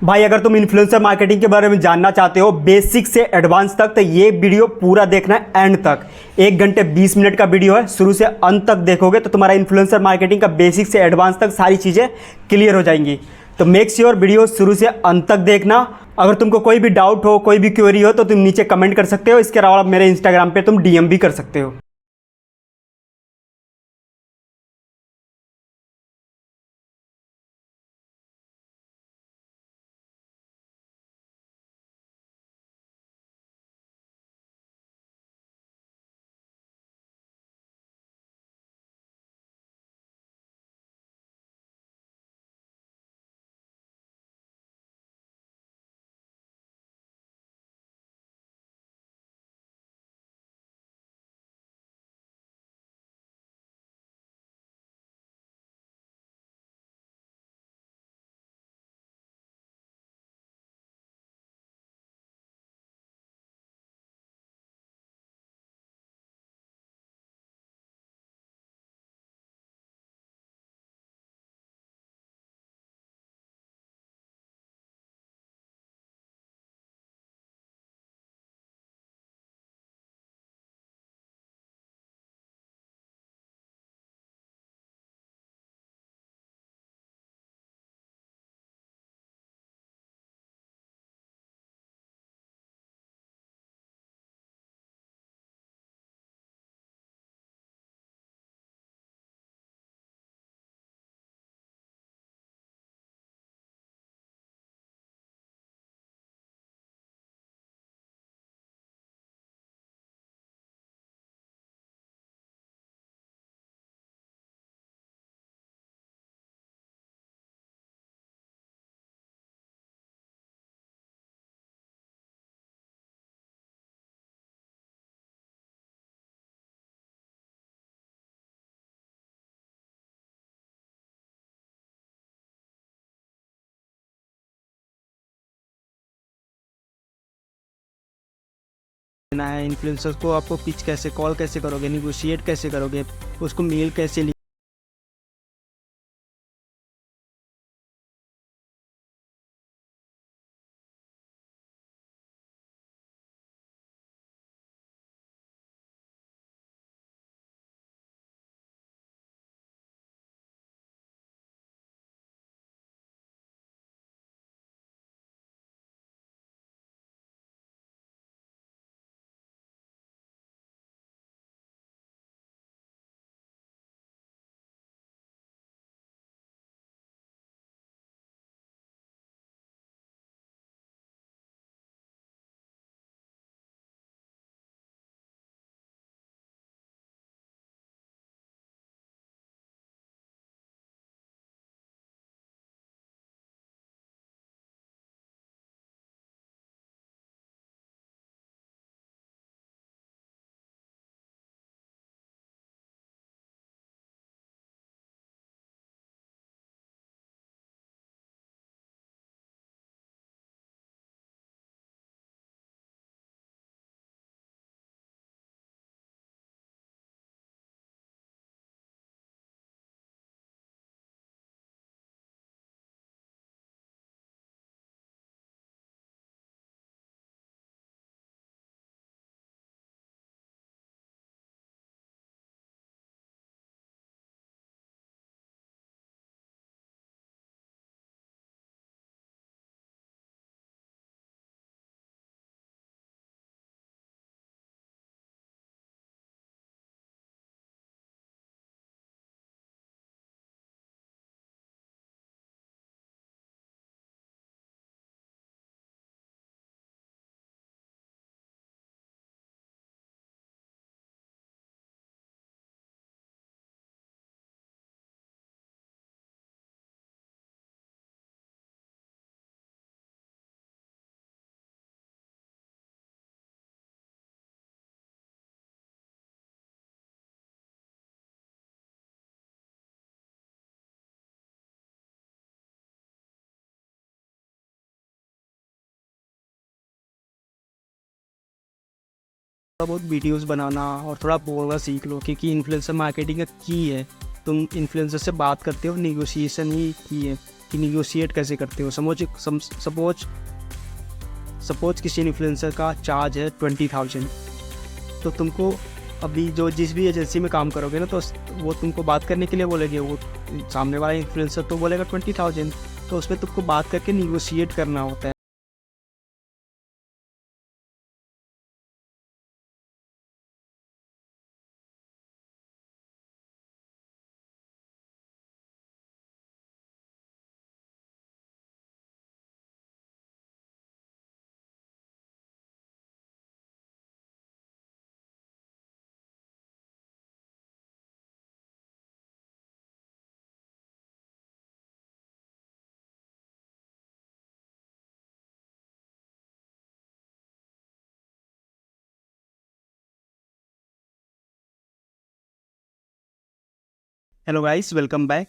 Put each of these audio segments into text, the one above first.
भाई अगर तुम इन्फ्लुएंसर मार्केटिंग के बारे में जानना चाहते हो बेसिक से एडवांस तक, तो ये वीडियो पूरा देखना है एंड तक। 1 घंटे 20 मिनट का वीडियो है, शुरू से अंत तक देखोगे तो तुम्हारा इन्फ्लुएंसर मार्केटिंग का बेसिक से एडवांस तक सारी चीज़ें क्लियर हो जाएंगी। तो मेक श्योर वीडियो शुरू से अंत तक देखना। अगर तुमको कोई भी डाउट हो, कोई भी क्वेरी हो, तो तुम नीचे कमेंट कर सकते हो। इसके अलावा मेरे इंस्टाग्राम पे तुम डीएम भी कर सकते हो। देना है इन्फ्लुएंसर्स को, आपको पिच कैसे, कॉल कैसे करोगे, निगोशिएट कैसे करोगे, उसको मेल कैसे थोड़ा बहुत वीडियोस बनाना और थोड़ा बोलना सीख लो, क्योंकि इन्फ्लुएंसर मार्केटिंग का की है, तुम इन्फ्लुएंसर से बात करते हो, निगोशिएशन ही की है। कि निगोशिएट कैसे करते हो। सपोज किसी इन्फ्लुएंसर का चार्ज है 20,000, तो तुमको अभी जो जिस भी एजेंसी में काम करोगे ना, तो वो तुमको बात करने के लिए बोलेंगे, वो सामने वाला इन्फ्लुएंसर तो बोलेगा 20,000, तो उसमें तुमको बात करके निगोशिएट करना होता है। Hello guys, welcome back.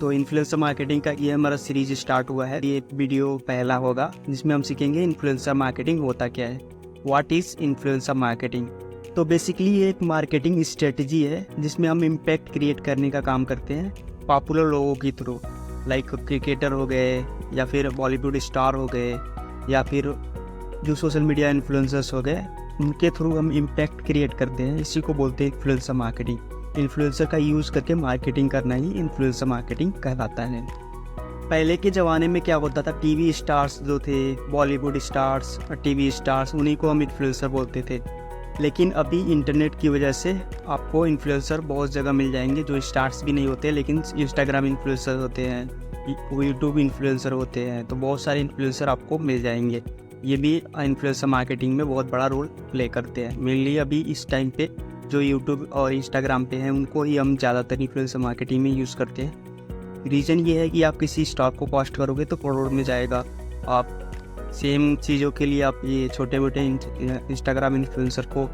तो इन्फ्लुएंसर मार्केटिंग का ये हमारा सीरीज स्टार्ट हुआ है। ये वीडियो पहला होगा जिसमें हम सीखेंगे इन्फ्लुएंसर मार्केटिंग होता क्या है, व्हाट इज़ इन्फ्लुएंसर मार्केटिंग। तो बेसिकली ये एक मार्केटिंग स्ट्रेटजी है जिसमें हम इम्पैक्ट क्रिएट करने का काम करते हैं पॉपुलर लोगों के थ्रू, लाइक क्रिकेटर हो गए, या फिर बॉलीवुड स्टार हो गए, या फिर जो सोशल मीडिया इन्फ्लुएंसर्स हो गए, उनके थ्रू हम इम्पैक्ट क्रिएट करते हैं। इसी को बोलते हैं इन्फ्लुएंसर मार्केटिंग। इन्फ्लुएंसर का यूज़ करके मार्केटिंग करना ही इन्फ्लुएंसर मार्केटिंग कहलाता है। पहले के ज़माने में क्या होता था, टीवी स्टार्स जो थे, बॉलीवुड स्टार्स, टीवी स्टार्स, उन्हीं को हम इन्फ्लुएंसर बोलते थे। लेकिन अभी इंटरनेट की वजह से आपको इन्फ्लुएंसर बहुत जगह मिल जाएंगे जो स्टार्स भी नहीं होते, लेकिन इंस्टाग्राम इन्फ्लुएंसर होते हैं, यूट्यूब इन्फ्लुएंसर होते हैं। तो बहुत सारे इन्फ्लुएंसर आपको मिल जाएंगे। ये भी इन्फ्लुएंसर मार्केटिंग में बहुत बड़ा रोल प्ले करते हैं। मेनली अभी इस टाइम पे जो यूट्यूब और इंस्टाग्राम पे हैं, उनको ही हम ज़्यादातर इन्फ्लुएंसर मार्केटिंग में यूज़ करते हैं। रीज़न ये है कि आप किसी स्टॉक को पोस्ट करोगे तो करोड़ में जाएगा। आप सेम चीज़ों के लिए आप ये छोटे मोटे इंस्टाग्राम इन्फ्लुएंसर को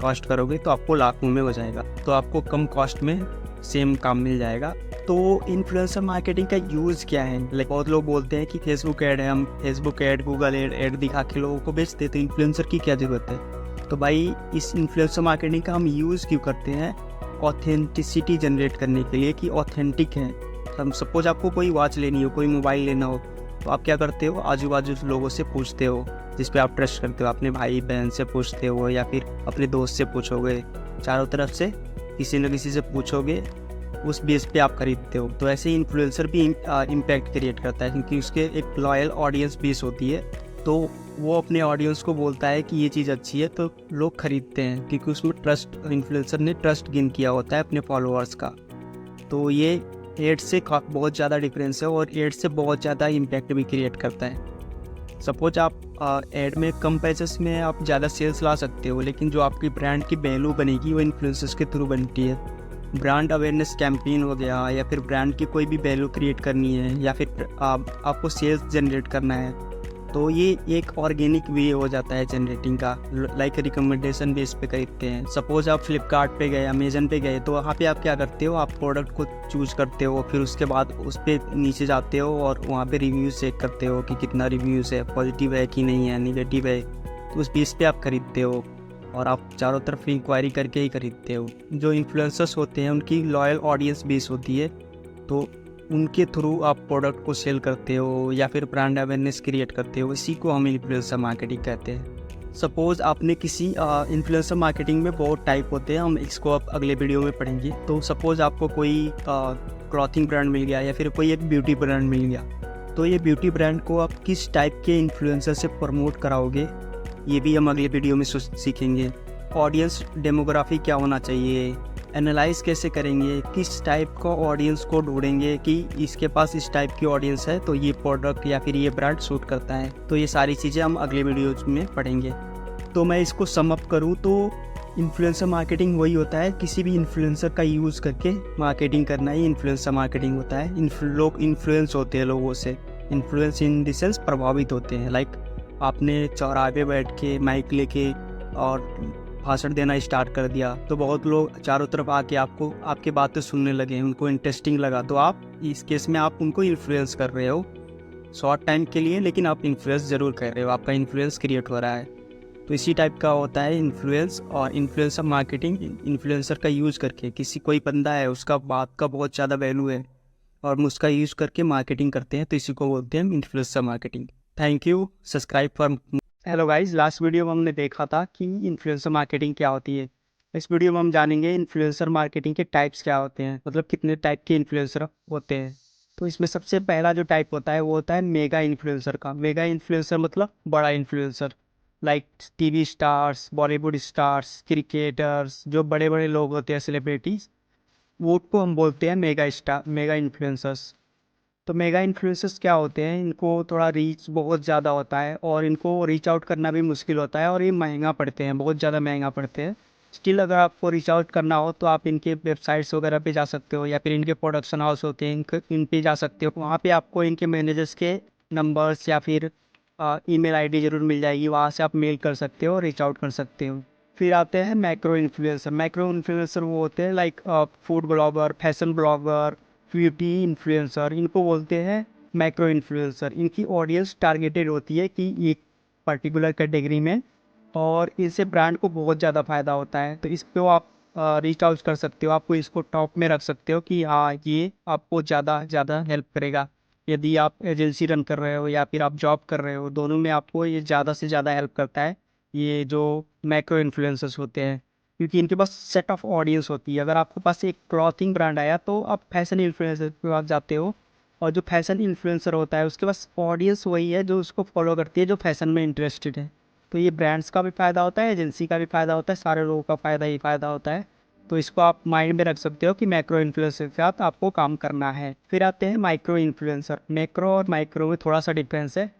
कॉस्ट करोगे तो आपको लाखों में हो जाएगा। तो आपको कम कॉस्ट में सेम काम मिल जाएगा। तो इन्फ्लुएंसर मार्केटिंग का यूज़ क्या है? लाइक बहुत लोग बोलते हैं कि फेसबुक ऐड है, हम फेसबुक ऐड, गूगल ऐड दिखा के लोगों को बेच देते हैं। इन्फ्लुएंसर की क्या ज़रूरत है? तो भाई इस इन्फ्लुएंसर मार्केटिंग का हम यूज़ क्यों करते हैं? ऑथेंटिसिटी जनरेट करने के लिए कि ऑथेंटिक है। हम सपोज आपको कोई वॉच लेनी हो, कोई मोबाइल लेना हो, तो आप क्या करते हो, आजू बाजू लोगों से पूछते हो जिस पे आप ट्रस्ट करते हो। अपने भाई बहन से पूछते हो या फिर अपने दोस्त से पूछोगे, चारों तरफ से किसी न किसी से पूछोगे, उस बेस पे आप खरीदते हो। तो ऐसे ही इन्फ्लुएंसर भी इम्पैक्ट क्रिएट करता है, क्योंकि उसके एक लॉयल ऑडियंस बेस होती है। तो वो अपने ऑडियंस को बोलता है कि ये चीज़ अच्छी है, तो लोग खरीदते हैं, क्योंकि उसमें ट्रस्ट, इन्फ्लुएंसर ने ट्रस्ट गेन किया होता है अपने फॉलोअर्स का। तो ये एड से बहुत ज़्यादा डिफरेंस है, और एड से बहुत ज़्यादा इम्पैक्ट भी क्रिएट करता है। सपोज आप एड में कम पैसेस में आप ज़्यादा सेल्स ला सकते हो, लेकिन जो आपकी ब्रांड की वैल्यू बनेगी वो इन्फ्लुएंसर्स के थ्रू बनती है। ब्रांड अवेयरनेस कैंपेन हो गया, या फिर ब्रांड की कोई भी वैल्यू क्रिएट करनी है, या फिर आपको सेल्स जनरेट करना है, तो ये एक ऑर्गेनिक वे हो जाता है जनरेटिंग का। लाइक रिकमेंडेशन बेस पे खरीदते हैं। सपोज आप फ्लिपकार्ट पे गए, अमेजन पे गए, तो वहाँ पे आप क्या करते हो, आप प्रोडक्ट को चूज़ करते हो, फिर उसके बाद उस पर नीचे जाते हो और वहाँ पे रिव्यूज़ चेक करते हो कि कितना रिव्यूज़ है, पॉजिटिव है कि नहीं है, निगेटिव है। तो उस बेस पे आप खरीदते हो, और आप चारों तरफ इंक्वायरी करके ही खरीदते हो। जो इन्फ्लुएंसर्स होते हैं उनकी लॉयल ऑडियंस बेस होती है, तो उनके थ्रू आप प्रोडक्ट को सेल करते हो या फिर ब्रांड अवेयरनेस क्रिएट करते हो। इसी को हम इन्फ्लुएंसर मार्केटिंग कहते हैं। सपोज आपने किसी इन्फ्लुएंसर मार्केटिंग में बहुत टाइप होते हैं, हम इसको अब अगले वीडियो में पढ़ेंगे। तो सपोज आपको कोई क्लॉथिंग ब्रांड मिल गया, या फिर कोई एक ब्यूटी ब्रांड मिल गया, तो ये ब्यूटी ब्रांड को आप किस टाइप के इन्फ्लुएंसर से प्रमोट कराओगे, ये भी हम अगले वीडियो में सीखेंगे। ऑडियंस डेमोग्राफी क्या होना चाहिए, एनालाइज कैसे करेंगे, किस टाइप का ऑडियंस को ढूंढेंगे कि इसके पास इस टाइप की ऑडियंस है, तो ये प्रोडक्ट या फिर ये ब्रांड सूट करता है। तो ये सारी चीज़ें हम अगले वीडियो में पढ़ेंगे। तो मैं इसको सम अप करूँ तो इन्फ्लुएंसर मार्केटिंग वही होता है, किसी भी इन्फ्लुएंसर का यूज़ करके मार्केटिंग करना ही इन्फ्लुएंसर मार्केटिंग होता है। लोग इन्फ्लुएंस होते हैं लोगों से, इन्फ्लुएंस इन द सेंस प्रभावित होते हैं। लाइक आपने चौराहे बैठ के माइक लेके और भाषण देना स्टार्ट कर दिया, तो बहुत लोग चारों तरफ आके आपके बातें सुनने लगे, उनको इंटरेस्टिंग लगा। तो आप इस केस में आप उनको इन्फ्लुएंस कर रहे हो शॉर्ट टाइम के लिए, लेकिन आप इन्फ्लुएंस ज़रूर कर रहे हो, आपका इन्फ्लुएंस क्रिएट हो रहा है। तो इसी टाइप का होता है इन्फ्लुएंस और इन्फ्लुएंसर मार्केटिंग। इन्फ्लुएंसर का यूज़ करके, किसी कोई बंदा है, उसका बात का बहुत ज़्यादा वैल्यू है, और हम उसका यूज़ करके मार्केटिंग करते हैं, तो इसी को बोलते हैं हम influencer marketing. Thank you, subscribe for. Hello guys, last video में हमने देखा था कि इन्फ्लुएंसर मार्केटिंग क्या होती है। इस वीडियो में हम जानेंगे इन्फ्लुएंसर मार्केटिंग के टाइप्स क्या होते हैं, मतलब कितने टाइप के इन्फ्लुएंसर होते हैं। तो इसमें सबसे पहला जो टाइप होता है वो होता है मेगा इन्फ्लुएंसर का। मेगा इन्फ्लुएंसर मतलब बड़ा influencer, like TV stars, Bollywood stars, cricketers, जो बड़े बड़े लोग होते हैं, सेलिब्रिटीज़, वो को हम बोलते हैं मेगा स्टार, मेगा इन्फ्लुएंसर्स। तो मेगा इन्फ्लुएंसर्स क्या होते हैं, इनको थोड़ा रीच बहुत ज़्यादा होता है और इनको रीच आउट करना भी मुश्किल होता है और ये महंगा पड़ते हैं, बहुत ज़्यादा महंगा पड़ते हैं। स्टिल अगर आपको रीच आउट करना हो तो आप इनके वेबसाइट्स वगैरह पे जा सकते हो, या फिर इनके प्रोडक्शन हाउस होते हैं इन पे जा सकते हो। वहाँ पे आपको इनके मैनेजर्स के नंबर्स या फिर ईमेल आईडी ज़रूर मिल जाएगी, वहाँ से आप मेल कर सकते हो, रीच आउट कर सकते हो। फिर आते हैं मैक्रो इन्फ्लुएंसर। मैक्रो इन्फ्लुएंसर वो होते हैं like food blogger, fashion blogger, beauty influencer, इनको बोलते हैं मैक्रो इन्फ्लुएंसर। इनकी ऑडियंस टारगेटेड होती है कि एक पर्टिकुलर कैटेगरी में, और इससे ब्रांड को बहुत ज़्यादा फ़ायदा होता है। तो इस पे आप रीच आउट कर सकते हो, आपको इसको टॉप में रख सकते हो कि हाँ ये आपको ज़्यादा ज़्यादा हेल्प करेगा। यदि आप एजेंसी रन कर रहे हो या फिर आप जॉब कर रहे हो, दोनों में आपको ये ज़्यादा से ज़्यादा हेल्प करता है, ये जो मैक्रो इन्फ्लुएंसर्स होते हैं, क्योंकि इनके पास सेट ऑफ ऑडियंस होती है। अगर आपके पास एक क्लॉथिंग ब्रांड आया तो आप फैशन इन्फ्लुएंसर के पास जाते हो, और जो फैशन इन्फ्लुएंसर होता है उसके पास ऑडियंस वही है जो उसको फॉलो करती है, जो फैशन में इंटरेस्टेड है। तो ये ब्रांड्स का भी फ़ायदा होता है, एजेंसी का भी फ़ायदा होता है, सारे लोगों का फ़ायदा ही फ़ायदा होता है। तो इसको आप माइंड में रख सकते हो कि मैक्रो इन्फ्लुएंसर के साथ आपको काम करना है। फिर आते हैं माइक्रो इन्फ्लुएंसर। मैक्रो और माइक्रो में थोड़ा सा डिफरेंस है।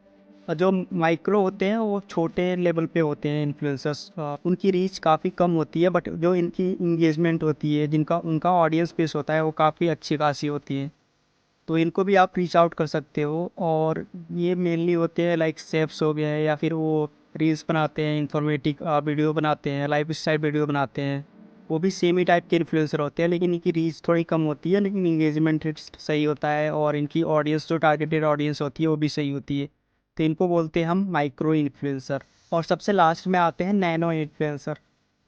और जो माइक्रो होते हैं वो छोटे लेवल पे होते हैं इन्फ्लुएंसर्स, उनकी रीच काफ़ी कम होती है, बट जो इनकी इंगेजमेंट होती है, जिनका उनका ऑडियंस बेस होता है, वो काफ़ी अच्छी खासी होती है। तो इनको भी आप रीच आउट कर सकते हो। और ये मेनली होते हैं लाइक शेफ्स हो गए, या फिर वो रील्स बनाते हैं, इंफॉर्मेटिव वीडियो बनाते हैं, लाइफ स्टाइल वीडियो बनाते हैं। वो भी सेम ही टाइप के इन्फ्लुएंसर होते हैं, लेकिन इनकी रीच थोड़ी कम होती है, लेकिन इंगेजमेंट रेट सही होता है, और इनकी ऑडियंस जो टारगेटेड ऑडियंस होती है वो भी सही होती है। तो इनको बोलते हैं हम माइक्रो इन्फ्लुएंसर। और सबसे लास्ट में आते हैं nano influencer.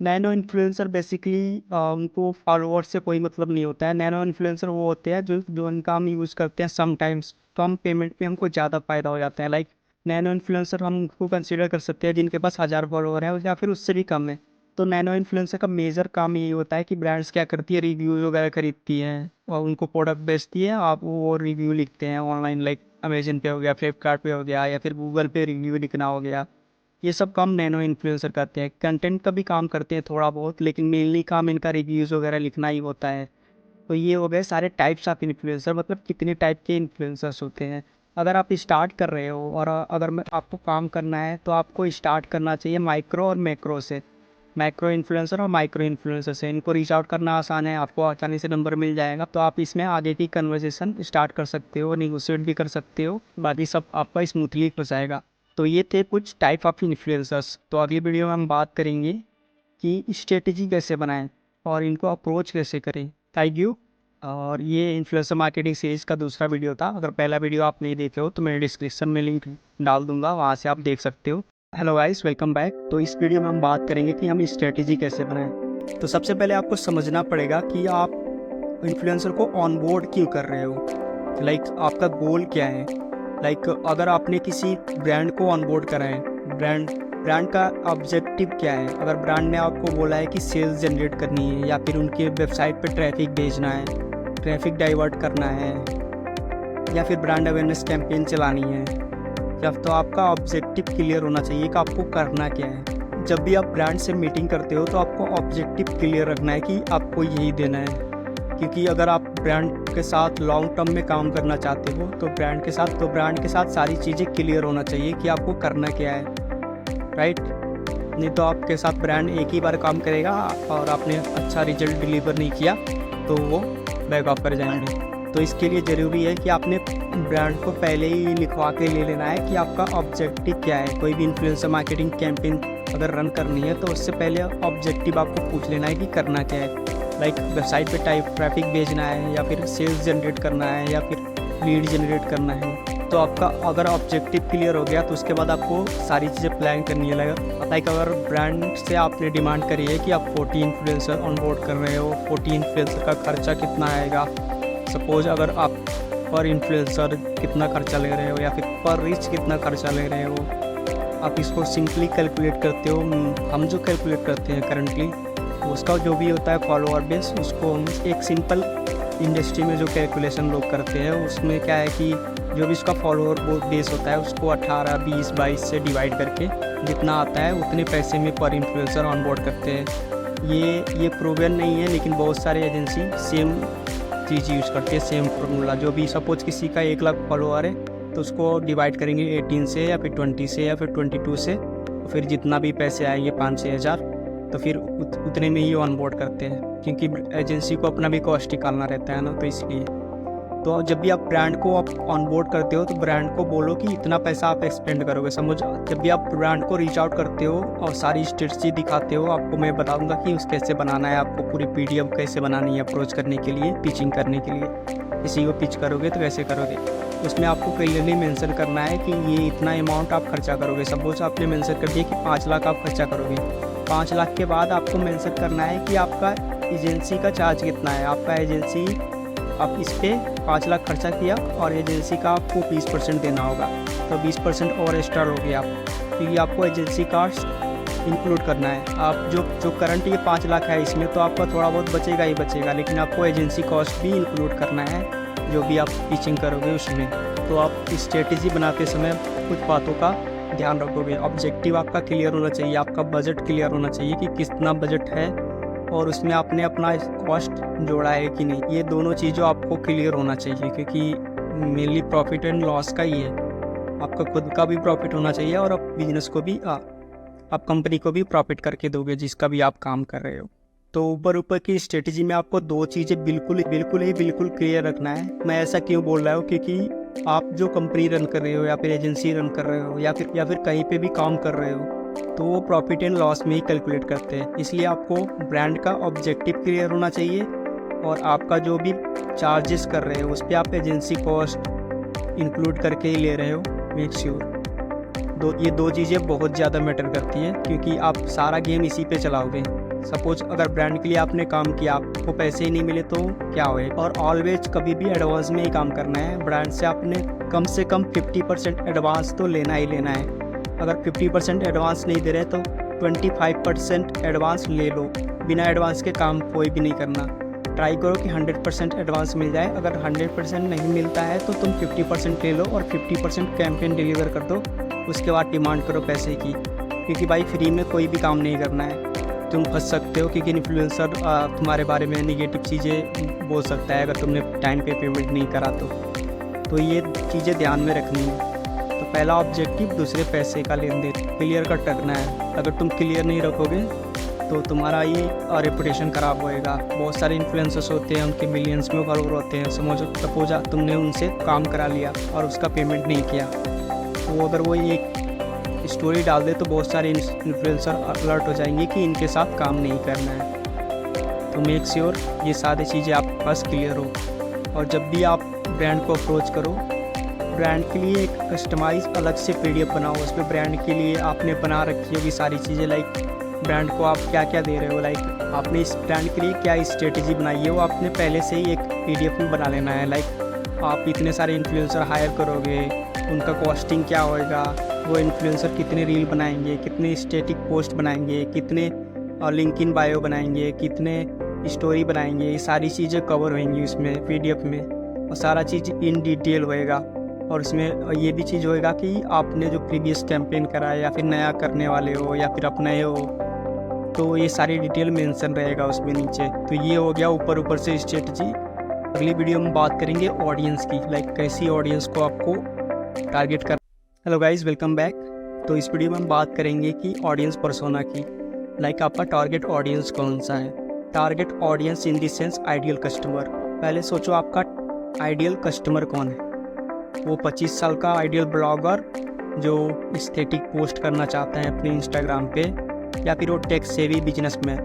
Nano influencer basically उनको फॉलोअर्स से कोई मतलब नहीं होता है। नैनो इन्फ्लुएंसर वो होते हैं जो इनका हम यूज़ करते हैं समटाइम्स कम पेमेंट पे हमको ज़्यादा फ़ायदा हो जाता है। लाइक नैनो इन्फ्लुएंसर हम उनको कंसीडर कर सकते हैं जिनके पास 1000 फॉलोअर है या फिर उससे भी कम है। तो नैनो इन्फ्लुएंसर का मेजर काम यही होता है कि ब्रांड्स क्या करती है, रिव्यूज़ वगैरह खरीदती हैं और उनको प्रोडक्ट बेचती है, आप वो रिव्यू लिखते हैं ऑनलाइन, लाइक अमेजन पे हो गया, फ्लिपकार्ट पे हो गया, या फिर गूगल पे रिव्यू लिखना हो गया। ये सब काम नैनो इन्फ्लुएंसर करते हैं। कंटेंट का भी काम करते हैं थोड़ा बहुत, लेकिन मेनली काम इनका रिव्यूज़ वगैरह लिखना ही होता है। तो ये हो गए सारे टाइप्स ऑफ इन्फ्लुएंसर, मतलब कितने टाइप के इन्फ्लुएंसर्स होते हैं। अगर आप स्टार्ट कर रहे हो और अगर मैं आपको काम करना है तो आपको स्टार्ट करना चाहिए माइक्रो और मैक्रो से, मैक्रो इन्फ्लुएंसर और माइक्रो इन्फ्लुएंसर से। इनको रीच आउट करना आसान है, आपको आसानी से नंबर मिल जाएगा, तो आप इसमें आगे की कन्वर्सेशन स्टार्ट कर सकते हो, निगोशिएट भी कर सकते हो, बाकी सब आपका स्मूथली हो जाएगा। तो ये थे कुछ टाइप ऑफ इन्फ्लुएंसर्स। तो अगली वीडियो में हम बात करेंगे कि स्ट्रेटेजी कैसे बनाएं और इनको अप्रोच कैसे करें। Thank you. और ये इन्फ्लुएंसर मार्केटिंग सीरीज़ का दूसरा वीडियो था। अगर पहला वीडियो आप नहीं देखे हो तो मैं डिस्क्रिप्शन में लिंक डाल दूंगा, वहाँ से आप देख सकते हो। Hello guys, welcome back. तो इस वीडियो में हम बात करेंगे कि हम स्ट्रेटेजी कैसे बनाएं। तो सबसे पहले आपको समझना पड़ेगा कि आप इन्फ्लुएंसर को ऑनबोर्ड क्यों कर रहे हो, लाइक आपका गोल क्या है। लाइक अगर आपने किसी ब्रांड को ऑनबोर्ड करा है, ब्रांड का ऑब्जेक्टिव क्या है। अगर ब्रांड ने आपको बोला है कि सेल्स जनरेट करनी है, या फिर उनके वेबसाइट पे ट्रैफिक भेजना है, ट्रैफिक डाइवर्ट करना है, या फिर ब्रांड अवेयरनेस कैंपेन चलानी है, जब तो आपका ऑब्जेक्टिव क्लियर होना चाहिए कि आपको करना क्या है। जब भी आप ब्रांड से मीटिंग करते हो तो आपको ऑब्जेक्टिव क्लियर रखना है कि आपको यही देना है। क्योंकि अगर आप ब्रांड के साथ लॉन्ग टर्म में काम करना चाहते हो तो ब्रांड के साथ सारी चीज़ें क्लियर होना चाहिए कि आपको करना क्या है, राइट। नहीं तो आपके साथ ब्रांड एक ही बार काम करेगा और आपने अच्छा रिजल्ट डिलीवर नहीं किया तो वो बैक ऑफ कर जाएंगे। तो इसके लिए ज़रूरी है कि आपने ब्रांड को पहले ही लिखवा के ले लेना है कि आपका ऑब्जेक्टिव क्या है। कोई भी इन्फ्लुएंसर मार्केटिंग कैंपेन अगर रन करनी है तो उससे पहले ऑब्जेक्टिव आपको पूछ लेना है कि करना क्या है। लाइक वेबसाइट पे ट्रैफिक भेजना है, या फिर सेल्स जनरेट करना है, या फिर लीड जनरेट करना है। तो आपका अगर ऑब्जेक्टिव क्लियर हो गया तो उसके बाद आपको सारी चीज़ें प्लान करनी है। लाइक अगर ब्रांड से आपने डिमांड करी है कि आप 40 इन्फ्लुएंसर ऑनबोर्ड कर रहे हो, 40 इन्फ्लुएंसर का खर्चा कितना आएगा, सपोज अगर आप पर इन्फ्लुएंसर कितना खर्चा ले रहे हो या फिर पर रीच कितना खर्चा ले रहे हो, आप इसको सिंपली कैलकुलेट करते हो। हम जो कैलकुलेट करते हैं करंटली, उसका जो भी होता है फॉलोअर बेस, उसको हम एक सिंपल इंडस्ट्री में जो कैलकुलेशन लोग करते हैं उसमें क्या है कि जो भी इसका फॉलोअर बेस होता है उसको 18, 20, 22 से डिवाइड करके जितना आता है उतने पैसे में पर इन्फ्लुएंसर ऑनबोर्ड करते हैं। ये प्रूवन नहीं है, लेकिन बहुत सारे एजेंसी सेम चीज़ यूज़ करती है, सेम फार्मूला। जो भी सपोज किसी का 1 लाख फॉलोअर है तो उसको डिवाइड करेंगे 18 से या फिर 20 से या फिर 22 से, तो फिर जितना भी पैसे आएंगे 5-6 हज़ार, तो फिर उतने में ही ऑनबोर्ड करते हैं, क्योंकि एजेंसी को अपना भी कॉस्ट निकालना रहता है ना, तो इसलिए। तो जब भी आप ब्रांड को आप ऑनबोर्ड करते हो तो ब्रांड को बोलो कि इतना पैसा आप एक्सपेंड करोगे। समझ, जब भी आप ब्रांड को रीच आउट करते हो और सारी स्ट्रेटजी दिखाते हो, आपको मैं बताऊंगा कि उस कैसे बनाना है, आपको पूरी पीडीएफ कैसे बनानी है अप्रोच करने के लिए, पिचिंग करने के लिए। किसी को पिच करोगे तो कैसे करोगे, उसमें आपको क्लियरली मेंशन करना है कि ये इतना अमाउंट आप खर्चा करोगे। सपोज आपने मेंशन कर दिया कि 5 लाख आप खर्चा करोगे। 5 लाख के बाद आपको मेंशन करना है कि आपका एजेंसी का चार्ज कितना है। आपका एजेंसी, आप इस पर 5 लाख खर्चा किया और एजेंसी का आपको 20% देना होगा, तो 20% और एक्स्ट्रा लोगे आप, क्योंकि आपको एजेंसी कास्ट इंक्लूड करना है। आप जो करंट ये 5 लाख है इसमें तो आपका थोड़ा बहुत बचेगा ही बचेगा, लेकिन आपको एजेंसी कॉस्ट भी इंक्लूड करना है जो भी आप पिचिंग करोगे उसमें। तो आप स्ट्रेटेजी बनाते समय कुछ बातों का ध्यान रखोगे। ऑब्जेक्टिव आपका क्लियर होना चाहिए, आपका बजट क्लियर होना चाहिए कि कितना बजट है और उसमें आपने अपना कॉस्ट जोड़ा है कि नहीं। ये दोनों चीज़ों आपको क्लियर होना चाहिए, क्योंकि मेनली प्रॉफिट एंड लॉस का ही है। आपका खुद का भी प्रॉफिट होना चाहिए और आप बिजनेस को भी आप कंपनी को भी प्रॉफिट करके दोगे जिसका भी आप काम कर रहे हो। तो ऊपर की स्ट्रेटजी में आपको 2 चीज़ें बिल्कुल क्लियर रखना है। मैं ऐसा क्यों बोल रहा हूँ, क्योंकि आप जो कंपनी रन कर रहे हो या फिर एजेंसी रन कर रहे हो या फिर कहीं पे भी काम कर रहे हो, तो वो प्रॉफिट एंड लॉस में ही कैलकुलेट करते हैं। इसलिए आपको ब्रांड का ऑब्जेक्टिव क्लियर होना चाहिए और आपका जो भी चार्जेस कर रहे हो उस पर आप एजेंसी कॉस्ट इंक्लूड करके ही ले रहे हो। मेक श्योर ये 2 चीज़ें बहुत ज़्यादा मैटर करती हैं, क्योंकि आप सारा गेम इसी पे चलाओगे। सपोज अगर ब्रांड के लिए आपने काम किया, आपको पैसे ही नहीं मिले तो क्या होए। और ऑलवेज कभी भी एडवांस में ही काम करना है। ब्रांड से आपने कम से कम 50% एडवांस तो लेना ही लेना है। अगर 50% एडवांस नहीं दे रहे तो 25% एडवांस ले लो। बिना एडवांस के काम कोई भी नहीं करना। ट्राई करो कि 100% एडवांस मिल जाए। अगर 100% नहीं मिलता है तो तुम 50% ले लो और 50% कैंपेन डिलीवर कर दो। उसके बाद डिमांड करो पैसे की, क्योंकि भाई फ्री में कोई भी काम नहीं करना है। तुम फंस सकते हो, क्योंकि इन्फ्लुएंसर तुम्हारे बारे में निगेटिव चीज़ें बोल सकता है अगर तुमने टाइम पे पेमेंट नहीं करा तो ये चीज़ें ध्यान में रखनी है। तो पहला ऑब्जेक्टिव, दूसरे पैसे का लेन देन क्लियर कट रखना है। अगर तुम क्लियर नहीं रखोगे तो तुम्हारा ये रेपुटेशन ख़राब होएगा। बहुत सारे इन्फ्लुएंसर्स होते हैं, उनके मिलियंस में फॉलोअर होते हैं। सपोज तुमने उनसे काम करा लिया और उसका पेमेंट नहीं किया, तो अगर वो एक स्टोरी डाल दे तो बहुत सारे इन्फ्लुएंसर अलर्ट हो जाएंगे कि इनके साथ काम नहीं करना है। तो मेक श्योर ये सारी चीज़ें आपके पास क्लियर हो। और जब भी आप ब्रांड को अप्रोच करो, ब्रांड के लिए एक कस्टमाइज अलग से पीडीएफ बनाओ। उस पर ब्रांड के लिए आपने बना रखी होगी सारी चीज़ें, लाइक ब्रांड को आप क्या क्या दे रहे हो, लाइक आपने इस ब्रांड के लिए क्या स्ट्रेटेजी बनाई है वो आपने पहले से ही एक पीडीएफ में बना लेना है। लाइक आप इतने सारे इन्फ्लुएंसर हायर करोगे, उनका कॉस्टिंग क्या होएगा, वो इन्फ्लुएंसर कितने रील बनाएंगे, कितने स्टैटिक पोस्ट बनाएंगे, कितने लिंक इन बायो बनाएंगे, कितने स्टोरी बनाएंगे, ये सारी चीज़ें कवर होंगी उसमें पीडीएफ में। और सारा चीज़ इन डिटेल होएगा। और इसमें ये भी चीज़ होएगा कि आपने जो प्रीवियस कैंपेन करा है या फिर नया करने वाले हो या फिर अपने हो, तो ये सारी डिटेल मेंशन रहेगा उसमें नीचे। तो ये हो गया ऊपर से स्ट्रेटजी। अगली वीडियो में बात करेंगे ऑडियंस की, लाइक कैसी ऑडियंस को आपको टारगेट कर। Hello guys, welcome back. तो इस वीडियो में हम बात करेंगे कि ऑडियंस पर्सोना की, लाइक आपका टारगेट ऑडियंस कौन सा है। Target audience in the sense ideal customer. पहले सोचो आपका आइडियल कस्टमर कौन है। वो 25 साल का आइडियल ब्लॉगर जो एस्थेटिक पोस्ट करना चाहता है अपने इंस्टाग्राम पे, या फिर वो टेक सेवी बिजनेसमैन।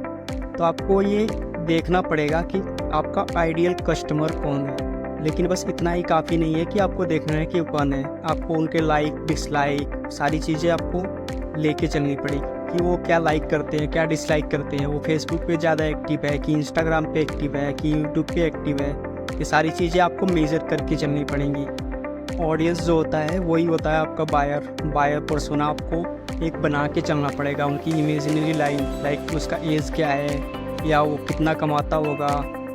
तो आपको ये देखना पड़ेगा कि आपका आइडियल कस्टमर कौन है। लेकिन बस इतना ही काफ़ी नहीं है कि आपको देखना है कि वो कौन है, आपको उनके लाइक डिसलाइक सारी चीज़ें आपको लेके चलनी पड़ेगी कि वो क्या लाइक करते हैं, क्या डिसलाइक करते हैं, वो फेसबुक पे ज़्यादा एक्टिव है कि इंस्टाग्राम पे एक्टिव है कि यूट्यूब पे एक्टिव है, ये सारी चीज़ें आपको मेज़र करके चलनी पड़ेंगी। ऑडियंस जो होता है वही होता है आपका बायर पर्सोना। आपको एक बना के चलना पड़ेगा, उनकी इमेजिनरी लाइक उसका एज क्या है या वो कितना कमाता होगा,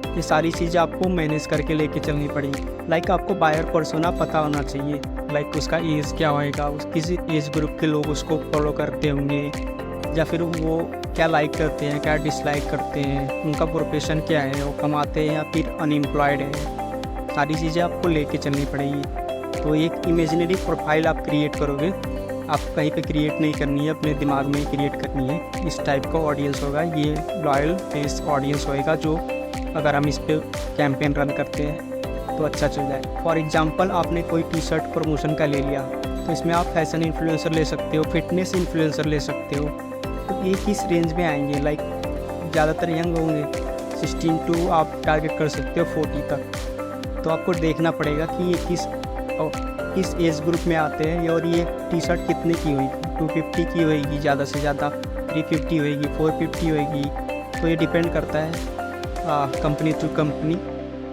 ये सारी चीज़ें आपको मैनेज करके लेके चलनी पड़ेगी। लाइक आपको बायर पर्सोना पता होना चाहिए, लाइक उसका एज क्या होएगा, किसी एज ग्रुप के लोग उसको फॉलो करते होंगे या फिर वो क्या लाइक करते हैं, क्या डिसलाइक करते हैं, उनका प्रोफेशन क्या है, वो कमाते हैं या फिर अनएम्प्लॉयड है। सारी चीज़ें आपको लेके चलनी पड़ेगी। तो एक इमेजिनरी प्रोफाइल आप क्रिएट करोगे, आप कहीं पे क्रिएट नहीं करनी है, अपने दिमाग में ही क्रिएट करनी है। इस टाइप का ऑडियंस होगा, ये लॉयल बेस ऑडियंस होएगा जो अगर हम इस पे कैंपेन रन करते हैं तो अच्छा चल जाए। फॉर एग्जांपल आपने कोई टी शर्ट प्रमोशन का ले लिया, तो इसमें आप फैशन इन्फ्लुएंसर ले सकते हो, फिटनेस इन्फ्लुएंसर ले सकते हो। तो एक ही रेंज में आएंगे, लाइक ज़्यादातर यंग होंगे, 16 टू आप टारगेट कर सकते हो 40 तक। तो आपको देखना पड़ेगा कि ये किस एज ग्रुप में आते हैं और ये टी शर्ट कितने की होगी, 250 की होएगी ज़्यादा से ज़्यादा, 350 होएगी, 450 होएगी। तो ये डिपेंड करता है कंपनी टू कंपनी।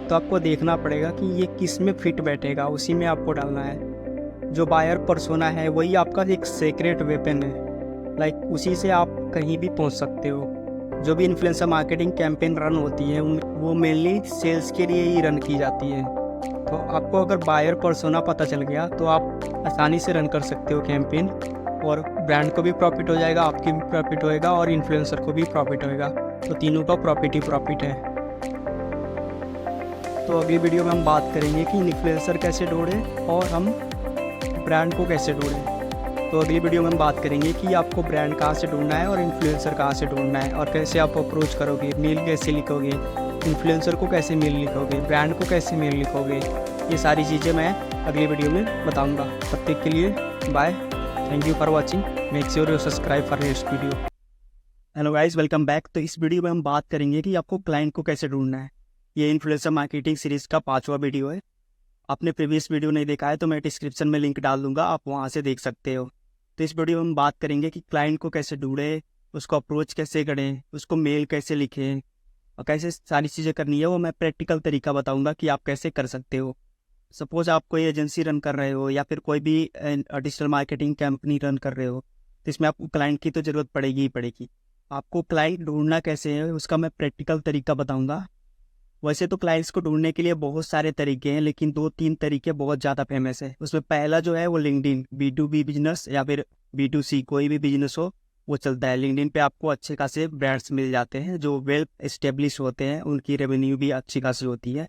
तो आपको देखना पड़ेगा कि ये किस में फिट बैठेगा, उसी में आपको डालना है। जो बायर पर्सोना है वही आपका एक सीक्रेट वेपन है, लाइक उसी से आप कहीं भी पहुंच सकते हो। जो भी इन्फ्लुएंसर मार्केटिंग कैंपेन रन होती है वो मेनली सेल्स के लिए ही रन की जाती है। तो आपको अगर बायर पर्सोना पता चल गया तो आप आसानी से रन कर सकते हो कैंपेन, और ब्रांड को भी प्रॉफिट हो जाएगा, आपकी भी प्रॉफिट होएगा और इन्फ्लुएंसर को भी प्रॉफिट होएगा। तो तीनों का प्रॉफिट ही प्रॉफिट है। तो अगली वीडियो में हम बात करेंगे कि इन्फ्लुएंसर कैसे ढूंढें और हम ब्रांड को कैसे ढूंढें। तो अगली वीडियो में हम बात करेंगे कि आपको ब्रांड कहाँ से ढूंढना है और इन्फ्लुएंसर कहाँ से ढूंढना है, और कैसे आप अप्रोच करोगे, मेल कैसे लिखोगे, इन्फ्लुएंसर को कैसे मेल लिखोगे, ब्रांड को कैसे मेल लिखोगे। ये सारी चीज़ें मैं अगली वीडियो में बताऊंगा। तब तक के लिए bye, thank you for watching, make sure you subscribe for next video. Hello guys, welcome back. तो इस वीडियो में हम बात करेंगे कि आपको क्लाइंट को कैसे ढूंढना है। ये इन्फ्लुएंसर मार्केटिंग सीरीज़ का 5वां वीडियो है। आपने प्रीवियस वीडियो नहीं देखा है तो मैं डिस्क्रिप्शन में लिंक डाल दूंगा, आप वहाँ से देख सकते हो। तो इस वीडियो में हम बात करेंगे कि क्लाइंट को कैसे ढूंढें, उसको अप्रोच कैसे करें, उसको मेल कैसे लिखें और कैसे सारी चीज़ें करनी है, वो मैं प्रैक्टिकल तरीका बताऊंगा कि आप कैसे कर सकते हो। सपोज आप कोई एजेंसी रन कर रहे हो या फिर कोई भी डिजिटल मार्केटिंग कंपनी रन कर रहे हो, तो इसमें आपको क्लाइंट की तो ज़रूरत पड़ेगी ही पड़ेगी। आपको क्लाइंट ढूंढना कैसे है उसका मैं प्रैक्टिकल तरीका बताऊंगा। वैसे तो क्लाइंट्स को ढूंढने के लिए बहुत सारे तरीके हैं, लेकिन 2-3 तरीके बहुत ज़्यादा फेमस है। उसमें पहला जो है वो लिंक्डइन, B2B बिजनेस या फिर B2C कोई भी बिजनेस हो वो चलता है। लिंक्डइन पे आपको अच्छे खासे ब्रांड्स मिल जाते हैं जो वेल एस्टेब्लिश होते हैं, उनकी रेवेन्यू भी अच्छी खासी होती है।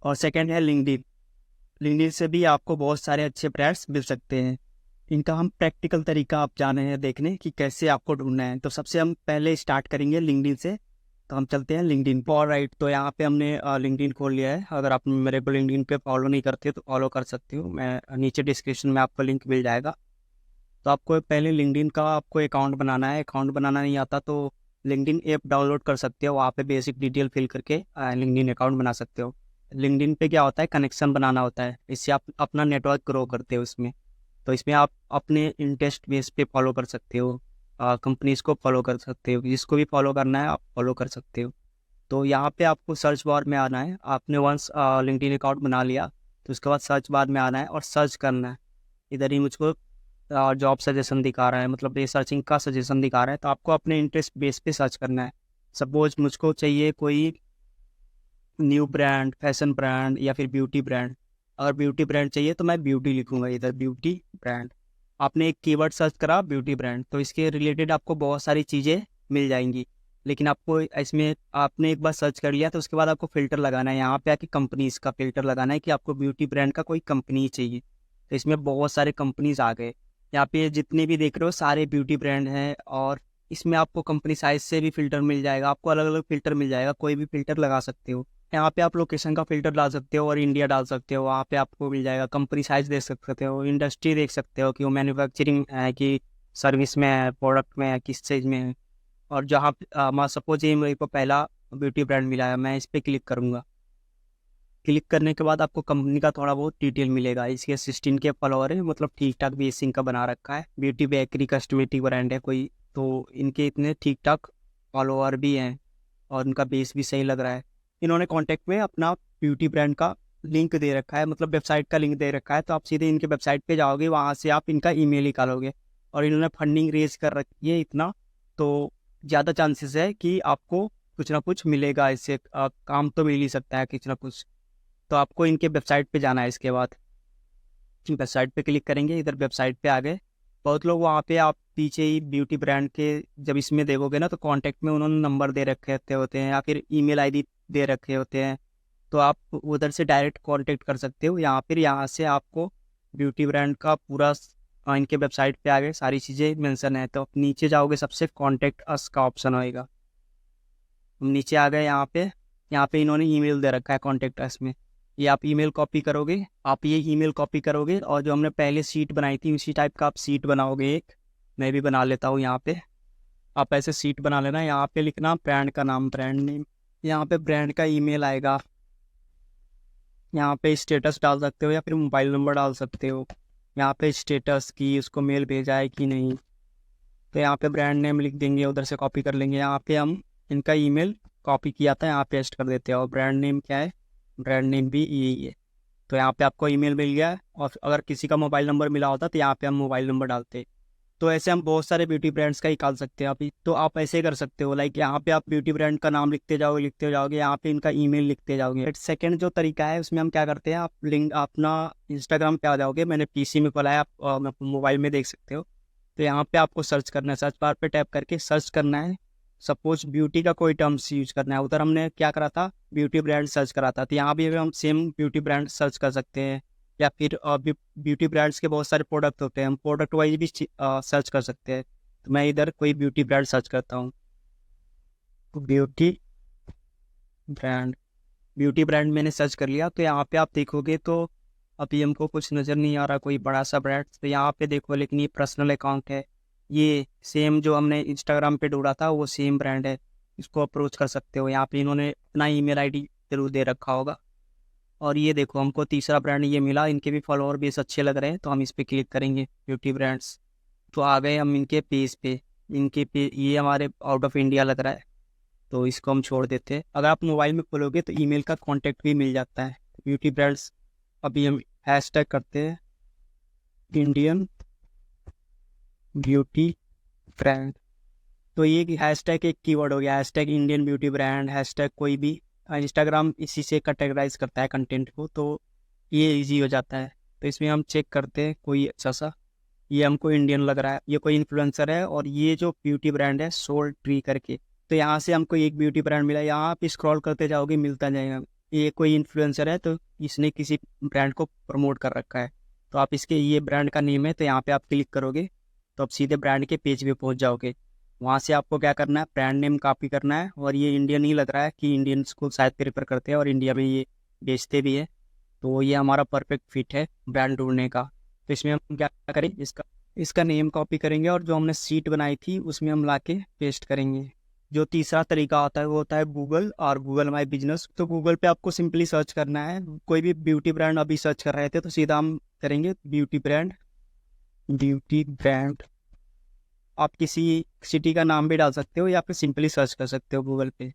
और सेकेंड है लिंक्डइन। लिंक्डइन से भी आपको बहुत सारे अच्छे ब्रांड्स मिल सकते हैं। इनका हम प्रैक्टिकल तरीका आप जाने हैं देखने कि कैसे आपको ढूंढना है। तो सबसे हम पहले स्टार्ट करेंगे लिंक्डइन से। तो हम चलते हैं लिंक्डइन पर। राइट, तो यहाँ पे हमने लिंक्डइन खोल लिया है। अगर आप मेरे को लिंक्डइन पे फॉलो नहीं करते तो फॉलो कर सकते हो, मैं नीचे डिस्क्रिप्शन में आपको लिंक मिल जाएगा। तो आपको पहले लिंक्डइन का आपको अकाउंट बनाना है। अकाउंट बनाना नहीं आता तो लिंक्डइन ऐप डाउनलोड कर सकते हो, वहाँ पे बेसिक डिटेल फिल करके लिंक्डइन अकाउंट बना सकते हो। लिंक्डइन पे क्या होता है, कनेक्शन बनाना होता है, इससे आप अपना नेटवर्क ग्रो करते हो इसमें। तो इसमें आप अपने इंटरेस्ट बेस पे फॉलो कर सकते हो, कंपनीज को फॉलो कर सकते हो, जिसको भी फॉलो करना है आप फॉलो कर सकते हो। तो यहाँ पे आपको सर्च बार में आना है। आपने वंस लिंक्डइन अकाउंट बना लिया तो उसके बाद सर्च बार में आना है और सर्च करना है। इधर ही मुझको जॉब सजेशन दिखा रहा है, मतलब ये सर्चिंग का सजेशन दिखा रहा है। तो आपको अपने इंटरेस्ट बेस पे सर्च करना है। सपोज मुझको चाहिए कोई न्यू ब्रांड, फैशन ब्रांड या फिर ब्यूटी ब्रांड। अगर ब्यूटी ब्रांड चाहिए तो मैं ब्यूटी लिखूंगा, इधर ब्यूटी ब्रांड। आपने एक कीवर्ड सर्च करा ब्यूटी ब्रांड, तो इसके रिलेटेड आपको बहुत सारी चीज़ें मिल जाएंगी। लेकिन आपको इसमें आपने एक बार सर्च कर लिया तो उसके बाद आपको फ़िल्टर लगाना है। यहाँ पे आके कंपनीज़ का फ़िल्टर लगाना है कि आपको ब्यूटी ब्रांड का कोई कंपनी चाहिए। तो इसमें बहुत सारे कंपनीज़ आ गए। यहाँ पे जितने भी देख रहे हो सारे ब्यूटी ब्रांड हैं, और इसमें आपको कंपनी साइज से भी फ़िल्टर मिल जाएगा, आपको अलग अलग फ़िल्टर मिल जाएगा, कोई भी फ़िल्टर लगा सकते हो। यहाँ पे आप लोकेशन का फ़िल्टर डाल सकते हो और इंडिया डाल सकते हो, वहाँ पे आपको मिल जाएगा। कंपनी साइज देख सकते हो, इंडस्ट्री देख सकते हो कि वो मैन्युफैक्चरिंग है कि सर्विस में है, प्रोडक्ट में है, किस चीज़ में है। और जहाँ मान सपोज ये मेरे को पहला ब्यूटी ब्रांड मिला है, मैं इस पर क्लिक करूँगा। क्लिक करने के बाद आपको कंपनी का थोड़ा बहुत डिटेल मिलेगा। इसके 16 के फॉलोअर है, मतलब ठीक ठाक बेस इनका बना रखा है। ब्यूटी बेकरी कस्टमेटिक ब्रांड है कोई, तो इनके इतने ठीक ठाक फॉलोअर भी हैं और उनका बेस भी सही लग रहा है। इन्होंने कॉन्टैक्ट में अपना ब्यूटी ब्रांड का लिंक दे रखा है, मतलब वेबसाइट का लिंक दे रखा है, तो आप सीधे इनके वेबसाइट पे जाओगे, वहाँ से आप इनका ईमेल निकालोगे और इन्होंने फंडिंग रेज कर रखी है इतना, तो ज़्यादा चांसेस है कि आपको कुछ ना कुछ मिलेगा इससे, काम तो मिल ही सकता है कुछ ना कुछ। तो आपको इनके वेबसाइट पे जाना है। इसके बाद वेबसाइट पे क्लिक करेंगे, इधर वेबसाइट पे आ गए। बहुत लोग वहाँ पे आप पीछे ही ब्यूटी ब्रांड के जब इसमें देखोगे ना, तो कांटेक्ट में उन्होंने नंबर दे रखे होते हैं या फिर ईमेल आईडी दे रखे होते हैं, तो आप उधर से डायरेक्ट कांटेक्ट कर सकते हो। यहाँ से आपको ब्यूटी ब्रांड का पूरा इनके वेबसाइट पे आ गए, सारी चीज़ें मेंशन है। तो आप नीचे जाओगे, सबसे कांटेक्ट अस का ऑप्शन होएगा। हम नीचे आ गए, यहाँ पे इन्होंने ईमेल दे रखा है कांटेक्ट अस में। ये आप ईमेल कॉपी करोगे, और जो हमने पहले सीट बनाई थी उसी टाइप का आप सीट बनाओगे एक। मैं भी बना लेता हूँ यहाँ पे। आप ऐसे सीट बना लेना। यहाँ पे लिखना ब्रांड का नाम, ब्रांड नेम, यहाँ पे ब्रांड का ईमेल आएगा, यहाँ पे स्टेटस डाल सकते हो या फिर मोबाइल नंबर डाल सकते हो। यहाँ पे स्टेटस की उसको मेल भेजा है कि नहीं, तो यहाँ पे ब्रांड नेम लिख देंगे, उधर से कॉपी कर लेंगे। यहाँ पे हम इनका ईमेल कॉपी किया था, यहाँ पेस्ट कर देते हैं। और ब्रांड नेम क्या है, ब्रांड नेम भी यही है। तो यहाँ पे आपको ईमेल मिल गया है, और अगर किसी का मोबाइल नंबर मिला होता तो यहाँ पे हम मोबाइल नंबर डालते। तो ऐसे हम बहुत सारे ब्यूटी ब्रांड्स का निकाल सकते हैं अभी। तो आप ऐसे कर सकते हो, लाइक यहाँ पे आप ब्यूटी ब्रांड का नाम लिखते जाओगे, यहाँ पे इनका ईमेल लिखते जाओगे। सेकंड जो तरीका है उसमें हम क्या करते हैं, आप लिंक अपना इंस्टाग्राम पे आ जाओगे। मैंने पीसी में खोला है, आप मोबाइल में देख सकते हो। तो यहाँ पे आपको सर्च करना है, सर्च बार पे टैप करके सर्च करना है। सपोज ब्यूटी का कोई टर्म्स यूज करना है, उधर हमने क्या करा था, ब्यूटी ब्रांड सर्च करा था, तो यहाँ भी हम सेम ब्यूटी ब्रांड सर्च कर सकते हैं। या फिर ब्यूटी ब्रांड्स के बहुत सारे प्रोडक्ट होते हैं, हम प्रोडक्ट वाइज भी सर्च कर सकते हैं। तो मैं इधर कोई ब्यूटी ब्रांड सर्च करता हूँ, ब्यूटी ब्रांड। ब्यूटी ब्रांड मैंने सर्च कर लिया। तो यहाँ पे आप देखोगे तो अभी हमको कुछ नज़र नहीं आ रहा कोई बड़ा सा ब्रांड। तो यहाँ पे देखो, लेकिन ये पर्सनल अकाउंट है, ये सेम जो हमने इंस्टाग्राम पे ढूंढा था वो सेम ब्रांड है, इसको अप्रोच कर सकते हो। यहाँ पे इन्होंने अपना ईमेल आईडी जरूर दे रखा होगा। और ये देखो, हमको तीसरा ब्रांड ये मिला, इनके भी फॉलोअर बेस अच्छे लग रहे हैं, तो हम इस पर क्लिक करेंगे, ब्यूटी ब्रांड्स। तो आ गए हम इनके पेज पे। ये हमारे आउट ऑफ इंडिया लग रहा है, तो इसको हम छोड़ देते हैं। अगर आप मोबाइल में खोलोगे तो ईमेल का कांटेक्ट भी मिल जाता है, ब्यूटी ब्रांड्स। अभी हम हैशटैग करते हैं इंडियन ब्यूटी ब्रांड। तो ये हैशटैग एक कीवर्ड हो गया, hashtag Indian beauty brand, hashtag कोई भी। इंस्टाग्राम इसी से कैटेगराइज करता है कंटेंट को, तो ये इजी हो जाता है। तो इसमें हम चेक करते हैं कोई अच्छा सा, ये हमको इंडियन लग रहा है, ये कोई इन्फ्लुएंसर है, और ये जो ब्यूटी ब्रांड है सोल ट्री करके। तो यहाँ से हमको एक ब्यूटी ब्रांड मिला, यहाँ आप स्क्रॉल करते जाओगे मिलता जाएगा। ये कोई इन्फ्लुएंसर है, तो इसने किसी ब्रांड को प्रमोट कर रखा है, तो आप इसके, ये ब्रांड का नेम है, तो यहाँ पे आप क्लिक करोगे तो आप सीधे ब्रांड के पेज पे पहुँच जाओगे। वहाँ से आपको क्या करना है, ब्रांड नेम कॉपी करना है। और ये इंडियन ही लग रहा है कि इंडियंस को शायद प्रेफर करते हैं और इंडिया में ये बेचते भी है, तो ये हमारा परफेक्ट फिट है ब्रांड ढूंढने का। तो इसमें हम क्या करें, इसका नेम कॉपी करेंगे और जो हमने सीट बनाई थी उसमें हम ला के पेस्ट करेंगे। जो तीसरा तरीका होता है वो होता है गूगल और गूगल माई बिजनेस। तो गूगल पे आपको सिंपली सर्च करना है, कोई भी ब्यूटी ब्रांड अभी सर्च कर रहे थे तो सीधा हम करेंगे ब्यूटी ब्रांड। आप किसी सिटी का नाम भी डाल सकते हो या फिर सिंपली सर्च कर सकते हो गूगल पे।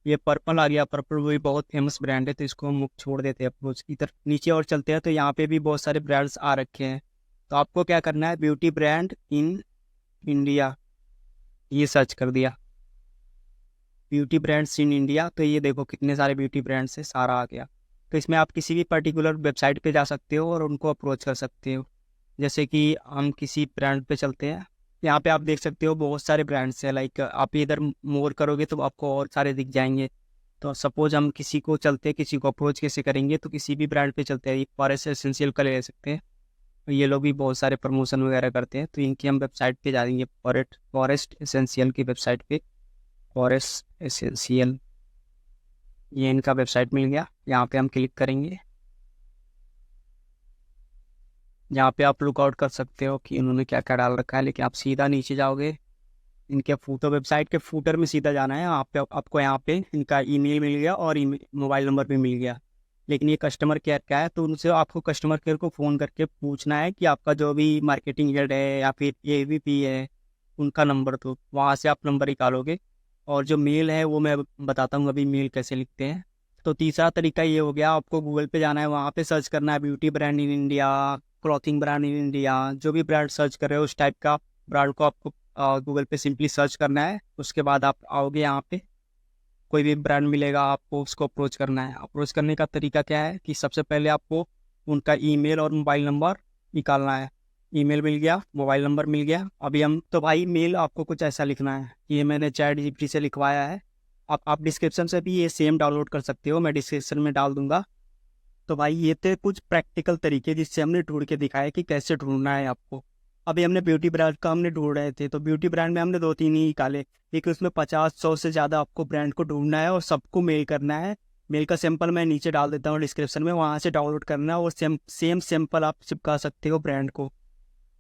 ये पर्पल आ गया, पर्पल भी बहुत फेमस ब्रांड है, तो इसको हम छोड़ देते हैं अप्रोच। इधर नीचे और चलते हैं, तो यहाँ पे भी बहुत सारे ब्रांड्स आ रखे हैं। तो आपको क्या करना है, ब्यूटी ब्रांड इन इंडिया, ये सर्च कर दिया, ब्यूटी ब्रांड्स इन इंडिया। तो ये देखो कितने सारे ब्यूटी ब्रांड्स है, सारा आ गया। तो इसमें आप किसी भी पर्टिकुलर वेबसाइट पे जा सकते हो और उनको अप्रोच कर सकते हो। जैसे कि हम किसी ब्रांड पे चलते हैं, यहाँ पे आप देख सकते हो बहुत सारे ब्रांड्स हैं। लाइक आप इधर मोर करोगे तो आपको और सारे दिख जाएंगे। तो सपोज हम किसी को चलते हैं, किसी को अप्रोच कैसे करेंगे, तो किसी भी ब्रांड पे चलते हैं, फॉरेस्ट एसेंशियल का ले सकते हैं, ये लोग भी बहुत सारे प्रमोशन वगैरह करते हैं। तो इनकी हम वेबसाइट पे जाएंगे, फॉरेस्ट एसेंशियल की वेबसाइट पे, फॉरेस्ट एसेंशियल, ये इनका वेबसाइट मिल गया। यहाँ पे हम क्लिक करेंगे, यहाँ पे आप लुकआउट कर सकते हो कि उन्होंने क्या क्या डाल रखा है। लेकिन आप सीधा नीचे जाओगे, इनके फूटर, वेबसाइट के फूटर में सीधा जाना है। आपको यहाँ पे इनका ईमेल मिल गया और मोबाइल नंबर भी मिल गया। लेकिन ये कस्टमर केयर क्या है, तो उनसे आपको कस्टमर केयर को फ़ोन करके पूछना है कि आपका जो भी मार्केटिंग हेड है या फिर एवीपी है उनका नंबर, तो वहाँ से आप नंबर निकालोगे। और जो मेल है वो मैं बताता हूँ अभी मेल कैसे लिखते हैं। तो तीसरा तरीका ये हो गया, आपको गूगल पे जाना है, वहाँ पे सर्च करना है beauty brand in India, clothing brand in India, जो भी ब्रांड सर्च कर रहे हो उस टाइप का ब्रांड को आपको गूगल पे सिंपली सर्च करना है। उसके बाद आप आओगे यहाँ पे, कोई भी ब्रांड मिलेगा आपको उसको अप्रोच करना है। अप्रोच करने का तरीका क्या है कि सबसे पहले आपको उनका ईमेल और मोबाइल नंबर निकालना है। ईमेल मिल गया, मोबाइल नंबर मिल गया। अभी हम तो भाई मेल आपको कुछ ऐसा लिखना है, ये मैंने चैट जीपीटी से लिखवाया है। आप डिस्क्रिप्शन से भी ये सेम डाउनलोड कर सकते हो, मैं डिस्क्रिप्शन में डाल दूंगा। तो भाई ये थे कुछ प्रैक्टिकल तरीके जिससे हमने ढूंढ के दिखाया कि कैसे ढूंढना है आपको। अभी हमने ब्यूटी ब्रांड का हमने ढूंढ रहे थे, तो ब्यूटी ब्रांड में हमने 2-3 ही निकाले, लेकिन उसमें 50-100 से ज़्यादा आपको ब्रांड को ढूंढना है और सबको मेल करना है। मेल का सैंपल मैं नीचे डाल देता हूँ डिस्क्रिप्शन में, वहाँ से डाउनलोड करना है और सेम सैंपल आप चिपका सकते हो ब्रांड को।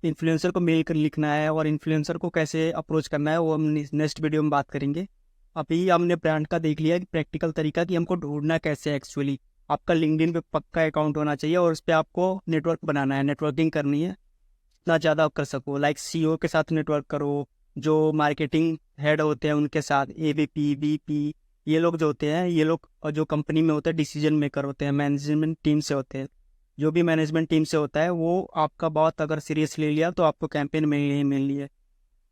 इन्फ्लुएंसर को मेल कर लिखना है और इन्फ्लुएंसर को कैसे अप्रोच करना है वो हम नेक्स्ट वीडियो में बात करेंगे। अभी हमने ब्रांड का देख लिया प्रैक्टिकल तरीका कि हमको ढूंढना कैसे है। एक्चुअली आपका लिंक्डइन पे पक्का अकाउंट होना चाहिए और उस पर आपको नेटवर्क बनाना है, नेटवर्किंग करनी है जितना ज़्यादा आप कर सको। लाइक सीईओ के साथ नेटवर्क करो, जो मार्केटिंग हेड होते हैं उनके साथ, एवीपी वीपी, ये लोग जो होते हैं, ये लोग जो कंपनी में होते हैं डिसीजन मेकर होते हैं, मैनेजमेंट टीम से होते हैं। जो भी मैनेजमेंट टीम से होता है वो आपका बात अगर सीरियस ले लिया तो आपको कैंपेन मिलनी ही मिलनी है।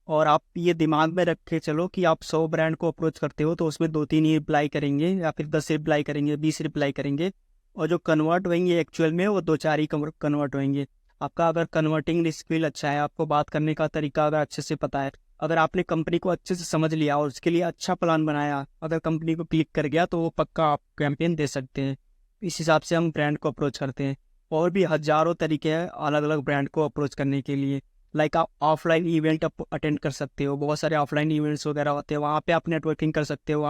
और आप ये दिमाग में रख के चलो कि आप 100 ब्रांड को अप्रोच करते हो तो उसमें 2-3 ही रिप्लाई करेंगे या फिर 10 रिप्लाई करेंगे, 20 रिप्लाई करेंगे, और जो कन्वर्ट होंगे एक्चुअल में वो 2-4 ही कन्वर्ट होंगे। आपका अगर कन्वर्टिंग स्किल अच्छा है, आपको बात करने का तरीका अगर अच्छे से पता है, अगर आपने कंपनी को अच्छे से समझ लिया और उसके लिए अच्छा प्लान बनाया, अगर कंपनी को क्लिक कर गया तो वो पक्का आप कैंपेन दे सकते हैं। इस हिसाब से हम ब्रांड को अप्रोच करते हैं। और भी हज़ारों तरीके हैं अलग अलग ब्रांड को अप्रोच करने के लिए। लाइक आप ऑफलाइन इवेंट अटेंड कर सकते हो, बहुत सारे ऑफलाइन इवेंट्स वगैरह होते हैं, वहाँ पे आप नेटवर्किंग कर सकते हो।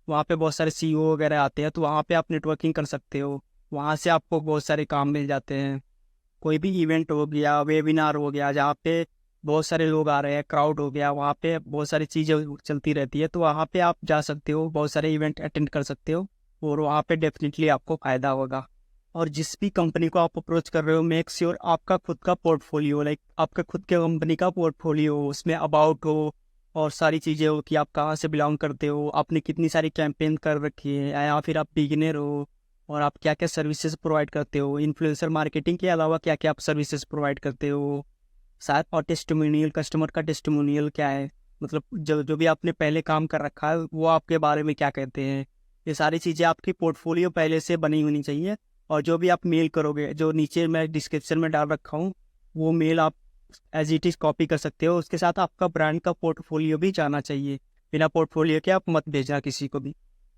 वहाँ पे बहुत सारे सीईओ वगैरह आते हैं तो वहाँ पे आप नेटवर्किंग कर सकते हो, वहाँ से आपको बहुत सारे काम मिल जाते हैं। कोई भी इवेंट हो गया, वेबिनार हो गया, जहाँ पे बहुत सारे लोग आ रहे हैं, क्राउड हो गया, वहाँ पे बहुत सारी चीज़ें चलती रहती है, तो वहाँ पे आप जा सकते हो, बहुत सारे इवेंट अटेंड कर सकते हो और वहाँ पे डेफिनेटली आपको फ़ायदा होगा। और जिस भी कंपनी को आप अप्रोच कर रहे हो, मेक श्योर आपका खुद का पोर्टफोलियो, लाइक आपका खुद के कंपनी का पोर्टफोलियो हो, उसमें अबाउट हो और सारी चीज़ें हो कि आप कहाँ से बिलोंग करते हो, आपने कितनी सारी कैंपेन कर रखी है, या फिर आप बिगिनर हो और आप क्या क्या सर्विसेज प्रोवाइड करते हो। इन्फ्लुएंसर मार्केटिंग के अलावा क्या क्या आप सर्विसेज प्रोवाइड करते हो साथ, और टेस्टिमोनियल, कस्टमर का टेस्टिमोनियल क्या है, मतलब जो भी आपने पहले काम कर रखा है वो आपके बारे में क्या कहते हैं। ये सारी चीज़ें आपकी पोर्टफोलियो पहले से बनी होनी चाहिए। और जो भी आप मेल करोगे, जो नीचे मैं डिस्क्रिप्शन में डाल रखा हूँ, वो मेल आप एज इट इज़ कॉपी कर सकते हो। उसके साथ आपका ब्रांड का पोर्टफोलियो भी जाना चाहिए, बिना पोर्टफोलियो के आप मत भेजना किसी को भी।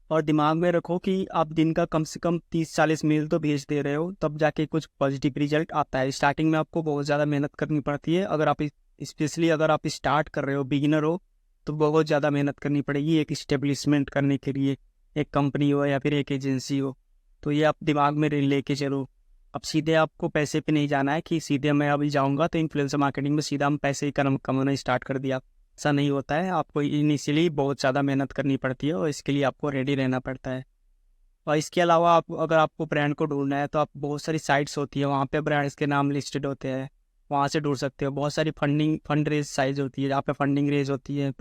और दिमाग में रखो कि आप दिन का कम से कम 30-40 मेल तो भेज दे रहे हो, तब जाके कुछ पॉजिटिव रिजल्ट आता है। स्टार्टिंग में आपको बहुत ज़्यादा मेहनत करनी पड़ती है, अगर आप स्पेशली अगर आप स्टार्ट कर रहे हो, बिगिनर हो, तो बहुत ज़्यादा मेहनत करनी पड़ेगी एक इस्टेब्लिशमेंट करने के लिए, एक कंपनी हो या फिर एक एजेंसी हो। तो ये आप दिमाग में लेके चलो। अब सीधे आपको पैसे पे नहीं जाना है कि सीधे मैं अभी जाऊँगा तो इन्फ्लुएंसर मार्केटिंग में सीधा हम पैसे ही कमाना स्टार्ट कर दिया, ऐसा नहीं होता है। आपको इनिशियली बहुत ज़्यादा मेहनत करनी पड़ती है और इसके लिए आपको रेडी रहना पड़ता है। और इसके अलावा आप अगर आपको ब्रांड को ढूंढना है तो आप बहुत सारी साइट्स होती है, वहाँ पे ब्रांड्स के नाम लिस्टेड होते हैं, वहाँ से ढूंढ सकते हो। बहुत सारी फंड रेज साइज होती है, जहाँ पे फंडिंग रेज होती है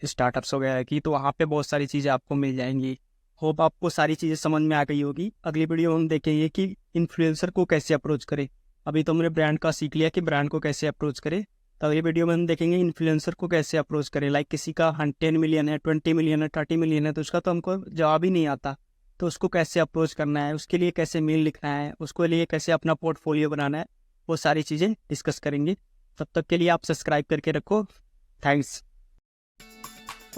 स्टार्टअप्स वगैरह की, तो वहाँ पे बहुत सारी चीज़ें आपको मिल जाएंगी। होप आपको सारी चीज़ें समझ में आ गई होगी। अगली वीडियो में हम देखेंगे कि इन्फ्लुएंसर को कैसे अप्रोच करें। अभी तो हमने ब्रांड का सीख लिया कि ब्रांड को कैसे अप्रोच करें, तो अगली वीडियो में हम देखेंगे इन्फ्लुएंसर को कैसे अप्रोच करें। लाइक किसी का 10 मिलियन है, 20 मिलियन है, 30 मिलियन है, तो उसका तो हमको जवाब ही नहीं आता, तो उसको कैसे अप्रोच करना है, उसके लिए कैसे मेल लिखना है, उसके लिए कैसे अपना पोर्टफोलियो बनाना है, वो सारी चीज़ें डिस्कस करेंगे। तब तक के लिए आप सब्सक्राइब करके रखो। थैंक्स।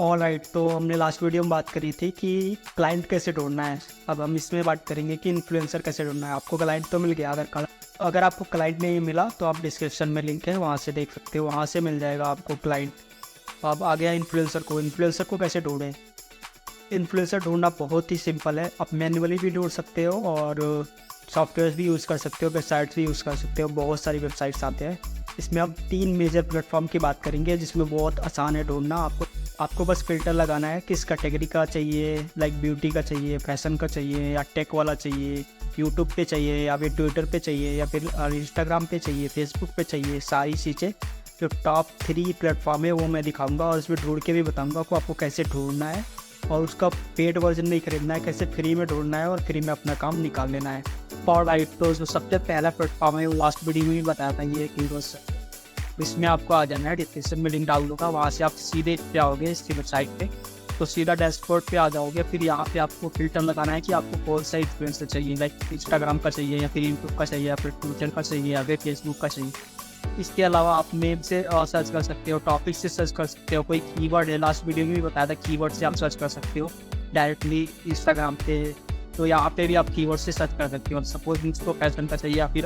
ऑलराइट, तो हमने लास्ट वीडियो में बात करी थी कि क्लाइंट कैसे ढूंढना है। अब हम इसमें बात करेंगे कि इन्फ्लुएंसर कैसे ढूंढना है। आपको क्लाइंट तो मिल गया, अगर आपको क्लाइंट नहीं मिला तो आप डिस्क्रिप्शन में लिंक है, वहाँ से देख सकते हो, वहाँ से मिल जाएगा आपको क्लाइंट। अब आ गया इन्फ्लुएंसर को कैसे ढूंढें। इन्फ्लुएंसर ढूंढना बहुत ही सिंपल है, आप मैन्युअली भी ढूंढ सकते हो और सॉफ्टवेयर भी यूज़ कर सकते हो, वेबसाइट्स भी यूज़ कर सकते हो, बहुत सारी वेबसाइट्स आते हैं। इसमें अब 3 मेजर प्लेटफॉर्म की बात करेंगे जिसमें बहुत आसान है ढूंढना। आपको बस फिल्टर लगाना है, किस कैटेगरी का चाहिए, लाइक ब्यूटी का चाहिए, फैशन का चाहिए, या टेक वाला चाहिए, यूट्यूब पे चाहिए, या फिर ट्विटर पे चाहिए, या फिर इंस्टाग्राम पे चाहिए, फेसबुक पे चाहिए। सारी चीज़ें जो टॉप 3 प्लेटफॉर्म है वो मैं दिखाऊंगा और उसमें ढूंढ के भी बताऊंगा आपको कैसे ढूंढना है और उसका पेड वर्जन नहीं खरीदना है, कैसे फ्री में ढूंढना है और फ्री में अपना काम निकाल लेना है। और राइट, तो जो सबसे पहला प्लेटफॉर्म है वो लास्ट वीडियो में भी बताया था, ये कीवर्ड्स। इसमें आपको आ जाना है, डिस्क्रिप्शन में लिंक डाल दूँगा, वहाँ से आप सीधे जाओगे इसकी वेबसाइट पे, तो सीधा डैशबोर्ड पे आ जाओगे। फिर यहाँ पे आपको फिल्टर लगाना है कि आपको कौन सा इन्फ्लुएंसर चाहिए, लाइक इंस्टाग्राम का चाहिए या फिर यूट्यूब का चाहिए या फिर ट्विटर का चाहिए या फिर फेसबुक का चाहिए। इसके अलावा आप नेम से सर्च कर सकते हो, टॉपिक से सर्च कर सकते हो, कोई कीवर्ड है, लास्ट वीडियो में भी बताया था कीवर्ड से आप सर्च कर सकते हो डायरेक्टली इंस्टाग्राम पे। तो यहाँ पे भी आप कीवर्ड से सर्च कर सकते हो। सपोज मुझको फैशन का चाहिए या फिर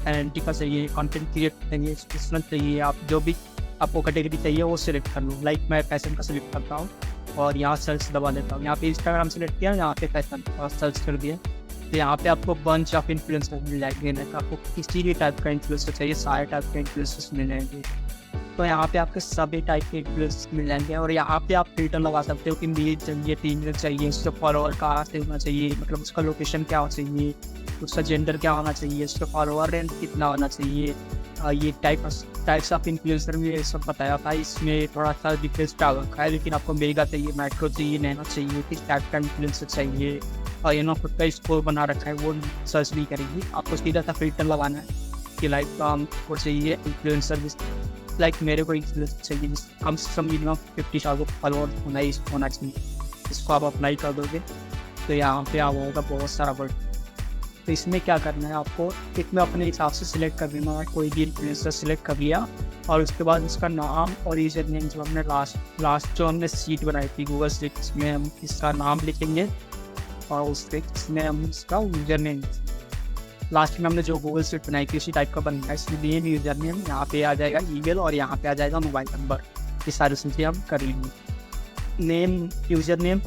एंटी का चाहिए, कंटेंट क्रिएट चाहिए, बिजनेस चाहिए, आप जो भी आपको कैटेगरी चाहिए वो सिलेक्ट कर लो। लाइक मैं फैशन का सिलेक्ट करता हूँ और यहाँ सर्च दबा देता हूँ। यहाँ पे इंस्टाग्राम सेलेक्ट किया, यहाँ पे फैशन सर्च कर दिया, तो यहाँ पे आपको बंच ऑफ इन्फ्लुएंसर मिल जाएंगे। नहीं तो आपको किसी भी टाइप का इन्फ्लुएंसर चाहिए, सारे टाइप के इन्फ्लुएंसर्स मिल जाएंगे। तो यहाँ पे आपके सभी टाइप के इन्फ्लुएंसर्स मिल जाएंगे और यहाँ पे आप फिल्टर लगा सकते हो कि मेल चाहिए, फीमेल चाहिए, उसका फॉलोअर कहाँ से होना चाहिए, मतलब उसका लोकेशन क्या होना चाहिए, उसका जेंडर क्या होना चाहिए, उसका फॉलोअर रेंज कितना होना चाहिए। ये टाइप्स ऑफ इन्फ्लुएंसर में ये सब बताया था। इसमें थोड़ा सा डिटेल्स डाल रखा है, लेकिन आपको मेगा चाहिए, माइक्रो चाहिए, नैनो चाहिए, किस टाइप का इन्फ्लुएंसर चाहिए, और ये ना खुद का स्कोर बना रखा है, वो सर्च नहीं करेंगी। आपको सीधा सा फिल्टर लगाना है कि लाइक को चाहिए इन्फ्लुएंसर, लाइक मेरे को इन्फ्लुएंसर चाहिए कम से कम मिनिमम 50,000 फॉलोअर होना चाहिए। इसको आप अप्लाई कर दोगे तो यहाँ पे आ होगा बहुत सारा वर्ड। तो इसमें क्या करना है, आपको इसमें अपने हिसाब से सिलेक्ट कर देना है, कोई भी इन्फ्लुएंसर सिलेक्ट कर लिया और उसके बाद उसका नाम और यूजर नेम, जो हमने लास्ट जो हमने सीट बनाई थी गूगल सीट, इसमें हम इसका नाम लिखेंगे और उसमें हम इसका यूजर नेम, लास्ट में हमने जो गूगल सीट बनाई थी उसी टाइप का बनना है। इसमें नेम, यूजर नेम, यहाँ पे आ जाएगा ईमेल और यहाँ पे आ जाएगा मोबाइल नंबर। ये सारी चीज़ें हम कर लेंगे, name, user name,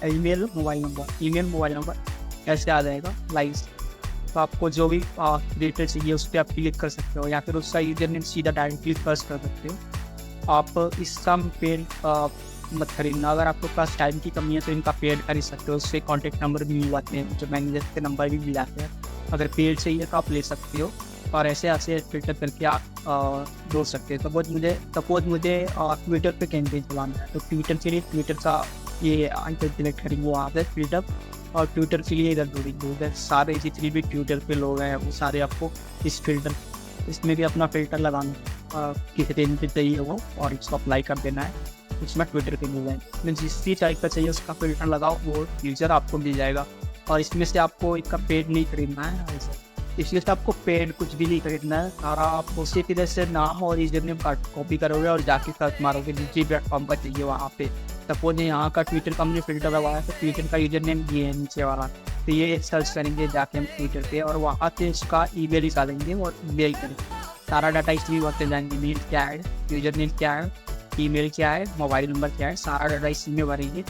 email, mobile number, email, mobile number ऐसे आ जाएगा लाइक। तो आपको जो भी डिटेल चाहिए उस पर आप क्लिक कर सकते हो या फिर उसका यूजर नेम सीधा डायरेक्टली सर्च कर सकते हो। आप इसका पेड मत खरीदना, अगर आपके पास टाइम की कमी है तो इनका पेड खरीद सकते हो, उससे कॉन्टैक्ट नंबर भी मिल जाते हैं, जो मैनेजर के नंबर भी मिल जाते हैं। अगर पेड चाहिए तो आप ले सकते हो और ऐसे फिल्टर करके आप जोड़ सकते हो। सपोज मुझे ट्विटर पे कैंपेन चलाना है, तो ट्विटर के लिए ट्विटर का ये आइकन सिलेक्ट करेंगे, वहाँ पे फिल्टर, और ट्विटर के लिए इधर जोड़ेंगे। उधर सारे जितने भी ट्विटर पे लोग हैं वो सारे आपको इस फिल्टर, इसमें भी अपना फिल्टर लगाना, किस रेंज पे चाहिए वो, और इसको अप्लाई कर देना है। इसमें ट्विटर के मिल जाएंगे, इसमें जिस भी टाइप का चाहिए उसका फिल्टर लगाओ, वो यूजर आपको मिल जाएगा। और इसमें से आपको इसका पेड नहीं खरीदना है, इसलिए से आपको पेड कुछ भी नहीं खरीदना है। सारा आप उसी तरह से नाम और यूजर नेम कॉपी करोगे और जाके सर्च मारोगे जिस प्लेटफॉर्म पर चाहिए वहाँ पे। सपोज यहाँ का ट्विटर का हमने फिल्टर लगाया है, तो ट्विटर का यूजर नेम ये है नीचे वाला, तो ये सर्च करेंगे जाके हम ट्विटर पे और वहाँ से इसका ईमेल निकालेंगे और ईमेल करेंगे। सारा डाटा इसलिए भरते जाएंगे, मेल क्या है, यूजर नेम क्या है, ईमेल क्या है, मोबाइल नंबर क्या है, सारा डाटा इसी में भरेंगे।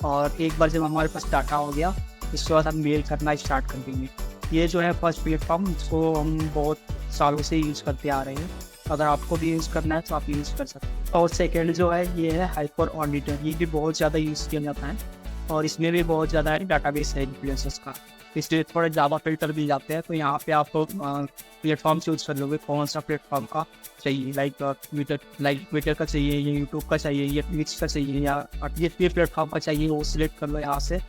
और एक बार जब हमारे पास डाटा हो गया इसके बाद हम मेल करना स्टार्ट कर देंगे। ये जो है फर्स्ट प्लेटफॉर्म, इसको हम बहुत सालों से यूज़ करते आ रहे हैं। अगर आपको भी यूज़ करना है तो आप यूज़ कर सकते हैं। और सेकेंड जो है ये है हाइपर ऑडिटर, ये भी बहुत ज़्यादा यूज़ किया जाता है और इसमें भी बहुत ज़्यादा डाटाबेस है इन्फ्लुएंसर्स का, इसलिए थोड़े ज़्यादा फिल्टर भी जाते हैं। तो यहाँ पे आपको प्लेटफॉर्म चूज़ कर लोगे कौन सा प्लेटफॉर्म का चाहिए, लाइक ट्विटर का चाहिए, या यूट्यूब का चाहिए, या ट्विच का चाहिए, या ये प्लेटफॉर्म का चाहिए, वो सिलेक्ट कर लो यहाँ से।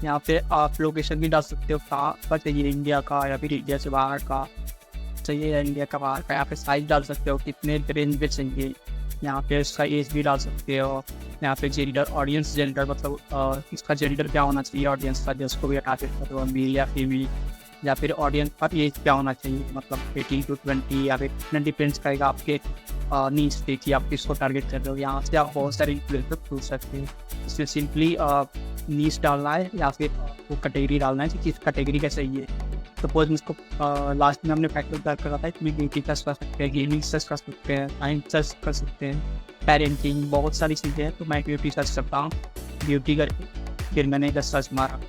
यहाँ पे आप लोकेशन भी डाल सकते हो, कहाँ पर चाहिए, इंडिया का या फिर इंडिया से बाहर का चाहिए, या इंडिया का बाहर का। यहाँ पे साइज डाल सकते हो कितने रेंज पे चाहिए, यहाँ पे उसका एज भी डाल सकते हो। यहाँ पे जेंडर, ऑडियंस जेंडर, मतलब इसका जेंडर क्या होना चाहिए ऑडियंस का, जिसको भी हटा सकते हो, मेल या फीमेल, या फिर ऑडियंस का एज क्या होना चाहिए, मतलब 18 to 20, या फिर इतना डिपेंड्स करेगा आपके नीड्स पे कि आप किसको टारगेट कर रहे हो। यहाँ से आप बहुत सारे इन्फ्लुएंसर पूछ सकते हैं। इसमें सिंपली नीड्स डालना है या फिर वो कैटेगरी डालना है कि किस कैटेगरी का चाहिए। सपोज इसको लास्ट में हमने फैक्टर कर रखा था, इसमें ब्यूटी सर्च कर सकते हैं, गेमिंग सर्च कर सकते हैं, साइंस सर्च कर सकते हैं, पेरेंटिंग, बहुत सारी चीज़ें हैं। तो मैं ब्यूटी सर्च करता हूँ, ब्यूटी करके फिर मैंने इधर सर्च मारा,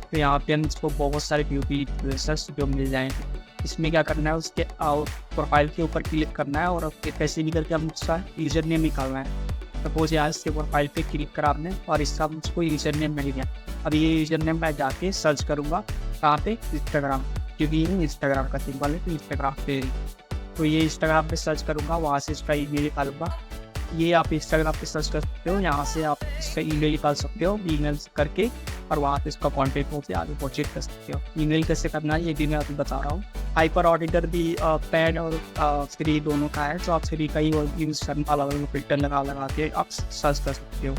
तो यहाँ पे हम इसको बहुत सारे ब्यूटी सर्च जो मिल जाएंगे। इसमें क्या करना है, उसके प्रोफाइल के ऊपर क्लिक करना है और कैसे भी करके हम उसका यूजर नेम निकालना है। सपोज यहाँ इसके प्रोफाइल पे क्लिक करा आपने और इसका मुझको यूजर नेम मिल गया। अब ये यूजर नेम मैं जाके सर्च करूँगा कहाँ पे, इंस्टाग्राम, क्योंकि ये इंस्टाग्राम का सिंबल है तो इंस्टाग्राम पे, तो ये इंस्टाग्राम पे सर्च करूँगा, वहाँ से इसका ईमेल निकालूंगा ये आप इंस्टाग्राम पे सर्च कर सकते हो, यहाँ से आप इसका ईमेल निकाल सकते हो, ईमेल करके और वहाँ पे इसका कॉन्टेक्ट हो से आगे प्रोजेक्ट कर सकते हो। ईमेल कैसे करना है ये भी मैं आपको बता रहा हूँ। हाइपर ऑडिटर भी पेड और फ्री दोनों का है, तो आप फ्री का ही यूज़ करना, अलग अलग फिल्टर लगा के आप सर्च कर सकते हो।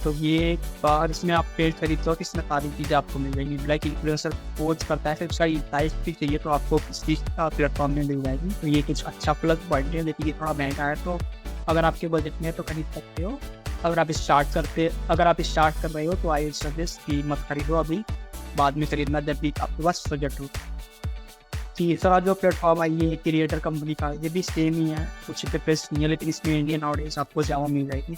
तो ये बार इसमें आप पेड खरीदते हो, इसमें सारी चीज़ें आपको मिल जाएंगी। लाइक इन्फ्लुएंसर पोस्ट करता है, फिर उसका लाइफ भी चाहिए तो आपको किसी प्लेटफॉर्म में मिल जाएगी। तो ये कुछ अच्छा प्लस पॉइंट है, लेकिन ये थोड़ा महंगा है, तो अगर आपके बजट में है तो खरीद सकते हो। अगर आप स्टार्ट कर रहे हो तो आई सजेस्ट कि मत खरीदो अभी, बाद में खरीदना जब भी आपके पास बजट हो। तीसरा जो प्लेटफॉर्म है ये क्रिएटर कंपनी का, ये भी सेम ही है, कुछ डिफरेंस नहीं है, लेकिन इसमें इंडियन ऑडियंस आपको ज़्यादा मिल जाएगी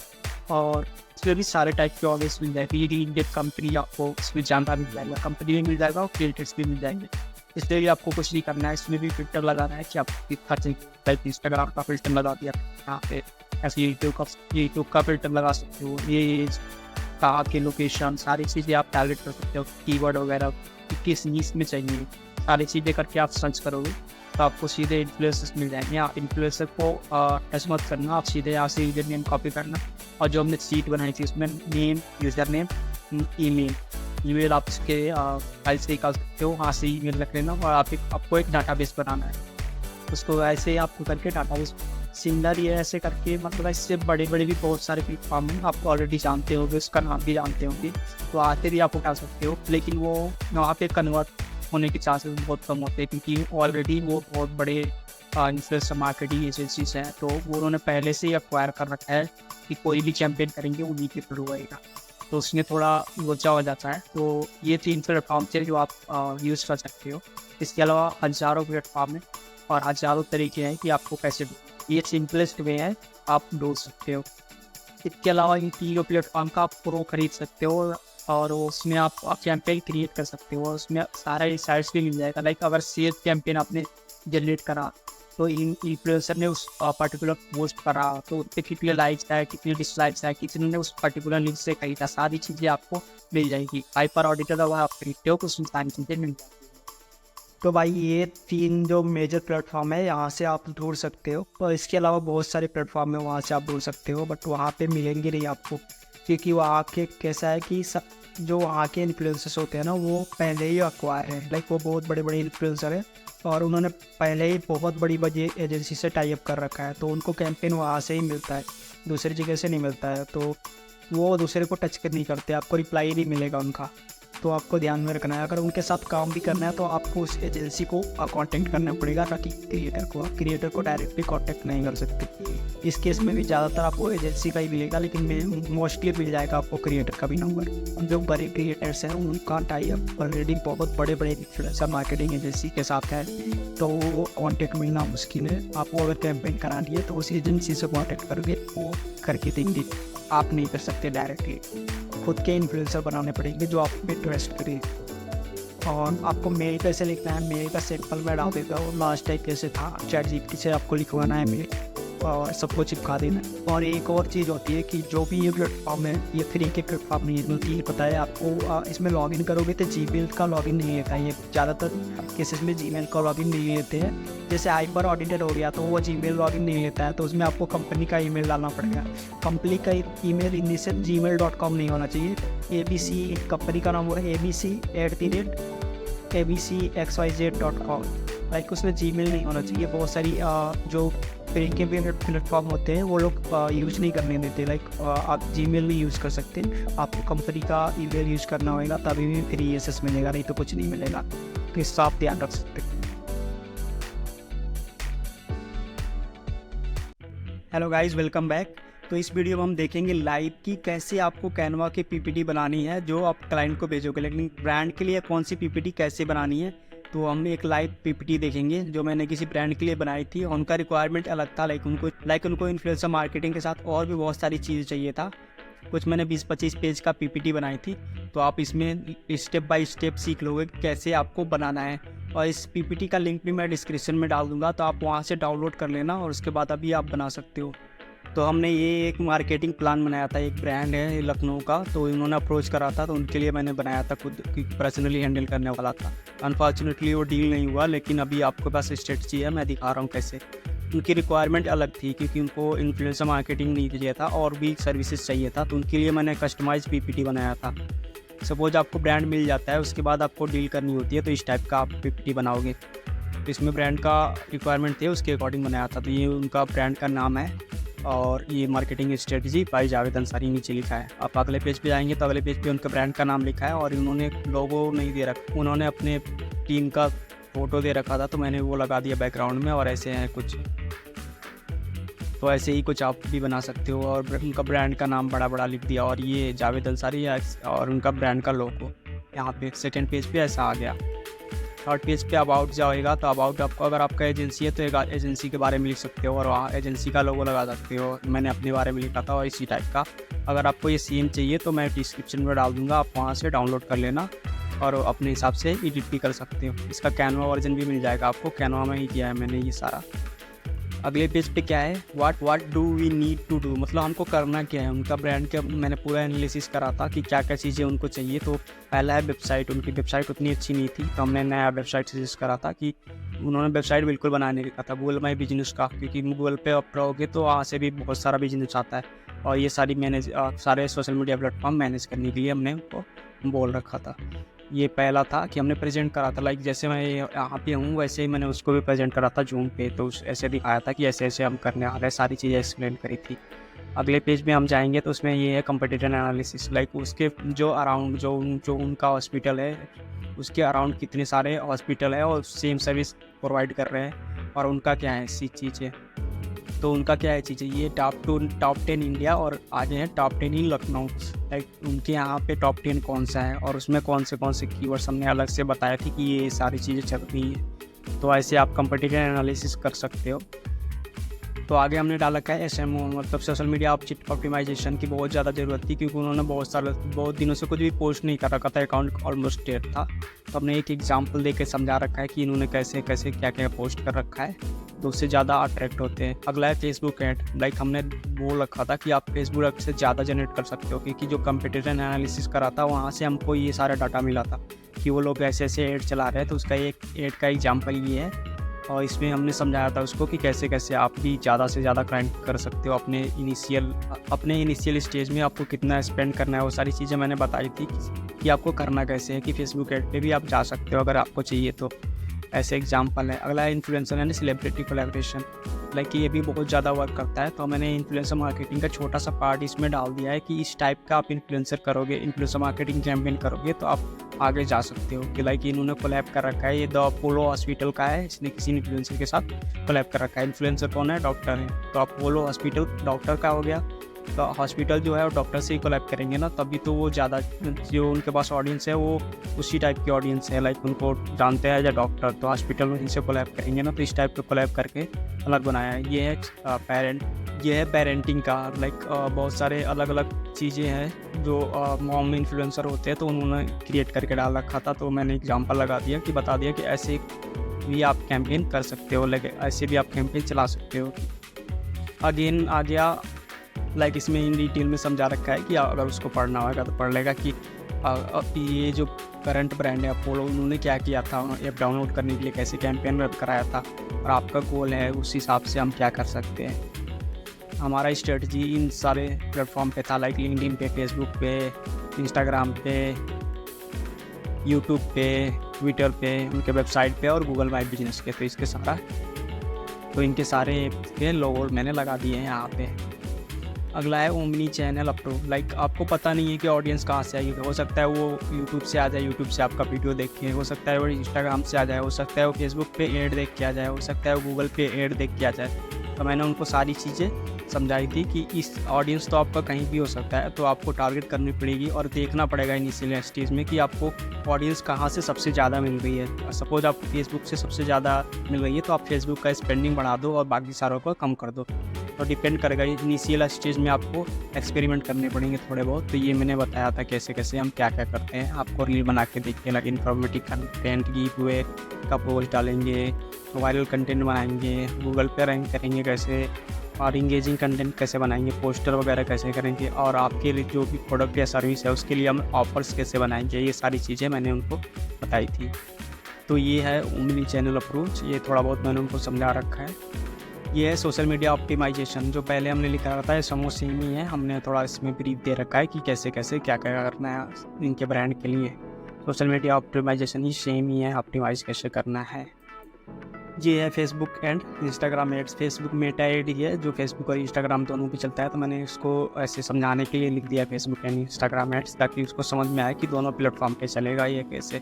और इसमें भी सारे टाइप के ऑडियंस मिल जाएगी। ये इंडियन कंपनी आपको इसमें ज़्यादा मिल जाएगा, कंपनी भी मिल जाएगा और क्रिएटर्स भी मिल जाएंगे। इसलिए भी आपको कुछ नहीं करना है, इसमें भी फिल्टर लगाना है कि आप कितना चाहिए। इंस्टाग्राम का फिल्टर लगा दिया यहाँ पे, ऐसे यूट्यूब का फिल्टर लगा सकते हो। ये कहाँ के लोकेशन सारी चीज़ें आप टारगेट कर सकते हो, कीवर्ड वगैरह किस नीश में चाहिए, सारी चीज़ें करके आप सर्च करोगे तो आपको सीधे इन्फ्लुएंसर्स मिल जाएंगे। आप इन्फ्लुएंसर को टच मत करना, आप सीधे यहाँ से यूजर नेम कॉपी करना और जो हमने सीट बनाई थी उसमें नेम, यूजर नेम, ईमेल आप उसके फाइल से निकाल सकते हो, वहाँ से ईमेल रख लेना और आपको एक डाटाबेस बनाना है। उसको ऐसे ही आपको करके डाटाबेस सिंगलर ये ऐसे करके, मतलब इससे बड़े भी बहुत सारे प्लेटफॉर्म हैं, आपको ऑलरेडी जानते होंगे, उसका नाम भी जानते होंगे, तो आते भी आप उठा सकते हो। लेकिन वो वहाँ पे कन्वर्ट होने के चांसेस बहुत कम होते हैं, क्योंकि ऑलरेडी वो बहुत बड़े इन्फ्लुएंसर मार्केटिंग एजेंसीज हैं, तो वो उन्होंने पहले से ही एक्वायर कर रखा है कि कोई भी कैंपेन करेंगे उन्हीं के थ्रू आएगा, तो उसमें थोड़ा लोचा हो जाता है। तो ये 3 प्लेटफॉर्म थे जो आप यूज़ कर सकते हो। इसके अलावा हज़ारों प्लेटफॉर्म है और हज़ारों तरीके हैं कि आपको कैसे, ये सिंपलेस्ट वे है, आप ढूंढ सकते हो। इसके अलावा इन 3 प्लेटफॉर्म का आप प्रो खरीद सकते हो और उसमें आप कैंपेन क्रिएट कर सकते हो, उसमें सारा इंसाइट्स भी मिल जाएगा। लाइक अगर सेल कैंपेन आपने जनरेट करा तो इन्फ्लुएंसर ने उस पर्टिकुलर पोस्ट करा तो उससे कितने लाइक्स आए, कितने डिसलाइक्स आए, कितने ने उस पर्टिकुलर लिंक से खरीदा, सारी चीज़ें आपको मिल जाएगी। हाइपर ऑडिटर अगर आप खरीदते हो तो उसमें सारी चीज़ें मिल जाएगी। तो भाई ये 3 जो मेजर प्लेटफॉर्म है यहाँ से आप ढूंढ सकते हो, और इसके अलावा बहुत सारे प्लेटफॉर्म है वहाँ से आप ढूंढ सकते हो, बट वहाँ पे मिलेंगे नहीं आपको, क्योंकि वहाँ के कैसा है कि सब जो वहाँ के इन्फ्लुएंसर्स होते हैं ना वो पहले ही अक्वायर हैं। लाइक वो बहुत बड़े इन्फ्लुएंसर हैं और उन्होंने पहले ही बहुत बड़ी एजेंसी से टाई अप कर रखा है, तो उनको कैंपेन वहाँ से ही मिलता है, दूसरी जगह से नहीं मिलता है, तो वो दूसरे को टच नहीं करते, आपको रिप्लाई नहीं मिलेगा उनका। तो आपको ध्यान में रखना है, अगर उनके साथ काम भी करना है तो आपको उस एजेंसी को कांटेक्ट करना पड़ेगा, ताकि क्रिएटर को डायरेक्टली कांटेक्ट नहीं कर सकते। इस केस में भी ज़्यादातर आपको एजेंसी का ही मिलेगा, लेकिन मोस्टली मिल जाएगा आपको क्रिएटर का भी नंबर। जो बड़े क्रिएटर्स हैं उनका टाई अप ऑलरेडी बहुत बड़े इन्फ्लुएंसर मार्केटिंग एजेंसी के साथ है, तो वो कॉन्टेक्ट मिलना मुश्किल है। आपको अगर कैंपेन करानी है तो उस एजेंसी से कॉन्टेक्ट करके वो करके देंगे, आप नहीं कर सकते डायरेक्टली, खुद के इन्फ्लुएंसर बनाने पड़ेंगे जो आप पे ट्रस्ट करें। और आपको मेल कैसे लिखना है, मेल का सिंपल मैं डाल देता हूँ, लास्ट टाइम कैसे था, ChatGPT से आपको लिखवाना है मेल और सबको चिपका देना है। और एक और चीज़ होती है कि जो भी ये प्लेटफॉर्म है ये फ्री के प्लेटफॉर्म नहीं मिलती है, पता है आपको। इसमें लॉगिन करोगे तो जीमेल का लॉगिन नहीं रहता है, ये ज़्यादातर केसेस में जीमेल का लॉगिन नहीं लेते हैं। जैसे हाइपर ऑडिटर हो गया तो वो जीमेल लॉगिन नहीं लेता है, तो उसमें आपको कंपनी का ईमेल डालना पड़ेगा। कंपनी का ईमेल इनिशियल gmail.com नहीं होना चाहिए, ABC कंपनी का नाम हुआ है abc@abcxyz.com, लाइक उसमें जीमेल नहीं होना चाहिए। बहुत सारी जो फ्री के प्लेटफॉर्म होते हैं वो लोग यूज़ नहीं करने देते, लाइक आप जीमेल नहीं यूज़ कर सकते, आपको कंपनी का ईमेल यूज़ करना होगा तभी भी फ्री एक्सेस मिलेगा, नहीं तो कुछ नहीं मिलेगा। तो इसका आप ध्यान रख सकते हैं। Hello guys, welcome back. तो इस वीडियो में हम देखेंगे लाइव की कैसे आपको कैनवा की पीपीटी बनानी है जो आप क्लाइंट को भेजोगे, लेकिन ब्रांड के लिए कौन सी पीपीटी कैसे बनानी है। तो हम एक लाइव पीपीटी देखेंगे जो मैंने किसी ब्रांड के लिए बनाई थी, उनका रिक्वायरमेंट अलग था, लाइक उनको इन्फ्लुएंसर मार्केटिंग के साथ और भी बहुत सारी चीज़ें चाहिए था। कुछ मैंने 20-25 पेज का पीपीटी बनाई थी, तो आप इसमें स्टेप बाय स्टेप सीख लोगे कैसे आपको बनाना है। और इस पीपीटी का लिंक भी मैं डिस्क्रिप्शन में डाल दूंगा, तो आप वहाँ से डाउनलोड कर लेना और उसके बाद अभी आप बना सकते हो। तो हमने ये एक मार्केटिंग प्लान बनाया था, एक ब्रांड है लखनऊ का, तो इन्होंने अप्रोच करा था, तो उनके लिए मैंने बनाया था, खुद पर्सनली हैंडल करने वाला था। अनफॉर्चुनेटली वो डील नहीं हुआ, लेकिन अभी आपके पास स्ट्रेटजी है, मैं दिखा रहा हूँ कैसे। उनकी रिक्वायरमेंट अलग थी क्योंकि उनको इन्फ्लुएंसर मार्केटिंग नहीं चाहिए था और भी सर्विसेज चाहिए था, तो उनके लिए मैंने कस्टमाइज पीपीटी बनाया था। सपोज आपको ब्रांड मिल जाता है, उसके बाद आपको डील करनी होती है, तो इस टाइप का आप पीपीटी बनाओगे। तो इसमें ब्रांड का रिक्वायरमेंट थे, उसके अकॉर्डिंग बनाया था। तो ये उनका ब्रांड का नाम है और ये marketing strategy by Javed Ansari नीचे लिखा है। आप अगले पेज पे जाएंगे तो अगले पेज पे उनका ब्रांड का नाम लिखा है और उन्होंने लोगो नहीं दे रखा, उन्होंने अपने टीम का फ़ोटो दे रखा था, तो मैंने वो लगा दिया बैकग्राउंड में। और ऐसे हैं कुछ, तो ऐसे ही कुछ आप भी बना सकते हो। और उनका ब्रांड का नाम बड़ा बड़ा लिख दिया और ये जावेद अंसारी है और उनका ब्रांड का लोगो यहाँ पे। सेकंड पेज पे ऐसा आ गया। थर्ड पेज पे अबाउट जाएगा तो अबाउट आपको, अगर आपका एजेंसी है तो एक एजेंसी के बारे में लिख सकते हो और वहाँ एजेंसी का लोगो लगा सकते हो। मैंने अपने बारे में लिखा था और इसी टाइप का। अगर आपको ये सेम चाहिए तो मैं डिस्क्रिप्शन में डाल दूँगा, आप वहाँ से डाउनलोड कर लेना और अपने हिसाब से एडिट भी कर सकते हो। इसका कैनवा वर्जन भी मिल जाएगा आपको, कैनवा में ही किया है मैंने ये सारा। अगले पेज पे क्या है, what do we need to do, मतलब हमको करना क्या है। उनका ब्रांड का मैंने पूरा एनालिसिस करा था कि क्या क्या चीज़ें उनको चाहिए। तो पहला है वेबसाइट, उनकी वेबसाइट उतनी अच्छी नहीं थी, तो हमने नया वेबसाइट सजेस्ट करा था कि उन्होंने वेबसाइट बिल्कुल बनाने का था गूगल माई बिजनेस का, क्योंकि गूगल पे आप रहोगे तो वहाँ से भी बहुत सारा बिजनेस आता है और ये सारे सोशल मीडिया प्लेटफॉर्म मैनेज करने के लिए हमने उनको बोल रखा था। ये पहला था कि हमने प्रेजेंट करा था, लाइक जैसे मैं यहाँ पे हूँ वैसे ही मैंने उसको भी प्रेजेंट करा था जूम पे, तो ऐसे दिखाया था कि ऐसे ऐसे हम करने आ रहे हैं, सारी चीज़ें एक्सप्लेन करी थी। अगले पेज में हम जाएंगे तो उसमें ये है कंपटीटर एनालिसिस, लाइक उसके जो अराउंड जो उनका हॉस्पिटल है उसके अराउंड कितने सारे हॉस्पिटल है और सेम सर्विस प्रोवाइड कर रहे हैं और उनका क्या है सी चीज़ें। तो उनका क्या है चीज़ें, ये टॉप 10 इंडिया और आगे हैं टॉप 10 इन लखनऊ। लाइक उनके यहाँ पे टॉप 10 कौन सा है और उसमें कौन से कीवर्ड्स हमने अलग से बताया थी कि ये सारी चीज़ें चल रही है। तो ऐसे आप कंपटीटर एनालिसिस कर सकते हो। तो आगे हमने डाला क्या है SMO, मतलब सोशल मीडिया ऑप्टिमाइजेशन की बहुत ज़्यादा ज़रूरत थी क्योंकि उन्होंने बहुत दिनों से कुछ भी पोस्ट नहीं कर रखा था, अकाउंट ऑलमोस्ट डेड था। तो हमने एक एग्जांपल देके समझा रखा है कि इन्होंने कैसे कैसे क्या क्या पोस्ट कर रखा है, तो उससे ज़्यादा अट्रैक्ट होते हैं। अगला है फेसबुक ऐड, लाइक हमने बोल रखा था कि आप फेसबुक ऐड से ज़्यादा जनरेट कर सकते हो, क्योंकि जो कंपटीटर एनालिसिस करा था वहाँ से हमको ये सारा डाटा मिला था कि वो लोग ऐसे ऐसे ऐड चला रहे हैं। तो उसका एक ऐड का एग्जाम्पल ये है और इसमें हमने समझाया था उसको कि कैसे कैसे आप भी ज़्यादा से ज़्यादा क्लाइंट कर सकते हो अपने इनिशियल स्टेज में, आपको कितना स्पेंड करना है, वो सारी चीज़ें मैंने बताई थी कि आपको करना कैसे है, कि फेसबुक ऐड पे भी आप जा सकते हो अगर आपको चाहिए तो। ऐसे एग्जांपल है। अगला है इन्फ्लुएंसर यानी सेलिब्रिटी कोलैबोरेशन, लाइक ये भी बहुत ज़्यादा वर्क करता है। तो मैंने इन्फ्लुएंसर मार्केटिंग का छोटा सा पार्ट इसमें डाल दिया है कि इस टाइप का आप इन्फ्लुएंसर मार्केटिंग कैंपेन करोगे तो आप आगे जा सकते हो। कि लाइक इन्होंने कोलैब कर रखा है, ये द अपोलो हॉस्पिटल का है, इसने किसी इन्फ्लुएंसर के साथ कोलैब कर रखा है। इन्फ्लुएंसर कौन है, डॉक्टर है, तो अपोलो हॉस्पिटल डॉक्टर का हो गया, तो हॉस्पिटल जो है वो डॉक्टर से ही कोलैब करेंगे ना, तभी तो वो ज़्यादा जो उनके पास ऑडियंस है वो उसी टाइप की ऑडियंस है, लाइक उनको जानते हैं या डॉक्टर, तो हॉस्पिटल में इनसे कोलैब करेंगे ना, तो इस टाइप का कोलैब करके अलग बनाया है। ये है पेरेंटिंग का, लाइक बहुत सारे अलग अलग चीज़ें हैं जो मॉम इन्फ्लुएंसर होते हैं तो उन्होंने क्रिएट करके डाल रखा था। तो मैंने एग्जांपल लगा दिया कि बता दिया कि ऐसे भी आप कैंपेन कर सकते हो, लाइक ऐसे भी आप कैंपेन चला सकते हो। अगेन आ गया, लाइक इसमें इन डिटेल में समझा रखा है कि अगर उसको पढ़ना होगा तो पढ़ लेगा कि ये जो करंट ब्रांड है अपोलो, उन्होंने क्या किया था, ऐप डाउनलोड करने के लिए कैसे कैंपेन रन कराया था और आपका गोल है, उस हिसाब से हम क्या कर सकते हैं। हमारा स्ट्रेटजी इन सारे प्लेटफॉर्म पे था, लाइक लिंक्डइन पे, फेसबुक पे, इंस्टाग्राम पे, यूट्यूब पे, ट्विटर पे, उनके वेबसाइट पे और गूगल माई बिजनेस पे। तो इनके सारे के लोगो मैंने लगा दिए हैं यहाँ पे। अगला है ओमनी चैनल अप्रूव, लाइक आपको पता नहीं है कि ऑडियंस कहाँ से आएगी, हो सकता है वो यूट्यूब से आ जाए, यूट्यूब से आपका वीडियो देख के, हो सकता है वो इंस्टाग्राम से आ जाए, हो सकता है वो फेसबुक पे ऐड देख के आ जाए, हो सकता है वो गूगल पे ऐड देख के आ जाए। तो मैंने उनको सारी चीज़ें समझाई थी कि इस ऑडियंस तो आपका कहीं भी हो सकता है, तो आपको टारगेट करनी पड़ेगी और देखना पड़ेगा इनिशियल स्टेज में कि आपको ऑडियंस कहाँ से सबसे ज़्यादा मिल रही है। सपोज आपको फेसबुक से सबसे ज़्यादा मिल रही है तो आप फेसबुक का स्पेंडिंग बढ़ा दो और बाकी सारों को कम कर दो। तो डिपेंड करेगा, इनिशियल स्टेज में आपको एक्सपेरिमेंट करने पड़ेंगे थोड़े बहुत। तो ये मैंने बताया था कैसे कैसे हम क्या क्या करते हैं। आपको रील बना के देखिए, लाइक इन्फॉर्मेटिव कंटेंट की हुए का पोस्ट डालेंगे, वायरल कंटेंट बनाएंगे, गूगल पे रैंक करेंगे कैसे, और इंगेजिंग कंटेंट कैसे बनाएंगे, पोस्टर वगैरह कैसे करेंगे, और आपके लिए जो भी प्रोडक्ट या सर्विस है उसके लिए हम ऑफर्स कैसे बनाएंगे, ये सारी चीज़ें मैंने उनको बताई थी। तो ये है ओमनी चैनल अप्रोच, ये थोड़ा बहुत मैंने उनको समझा रखा है। ये है सोशल मीडिया ऑप्टिमाइजेशन, जो पहले हमने लिखा रहता है समूह सेम ही है, हमने थोड़ा इसमें ब्रीफ दे रखा है कि कैसे कैसे क्या क्या करना है इनके ब्रांड के लिए। सोशल मीडिया ऑप्टिमाइजेशन ही सेम ही है, ऑप्टिमाइज कैसे करना है। ये है Facebook and Instagram ads. Facebook Meta ad ही है जो फेसबुक और इंस्टाग्राम दोनों पे चलता है, तो मैंने इसको ऐसे समझाने के लिए लिख दिया फेसबुक एंड इंस्टाग्राम एड्स, ताकि उसको समझ में आए कि दोनों प्लेटफॉर्म पे चलेगा ये कैसे।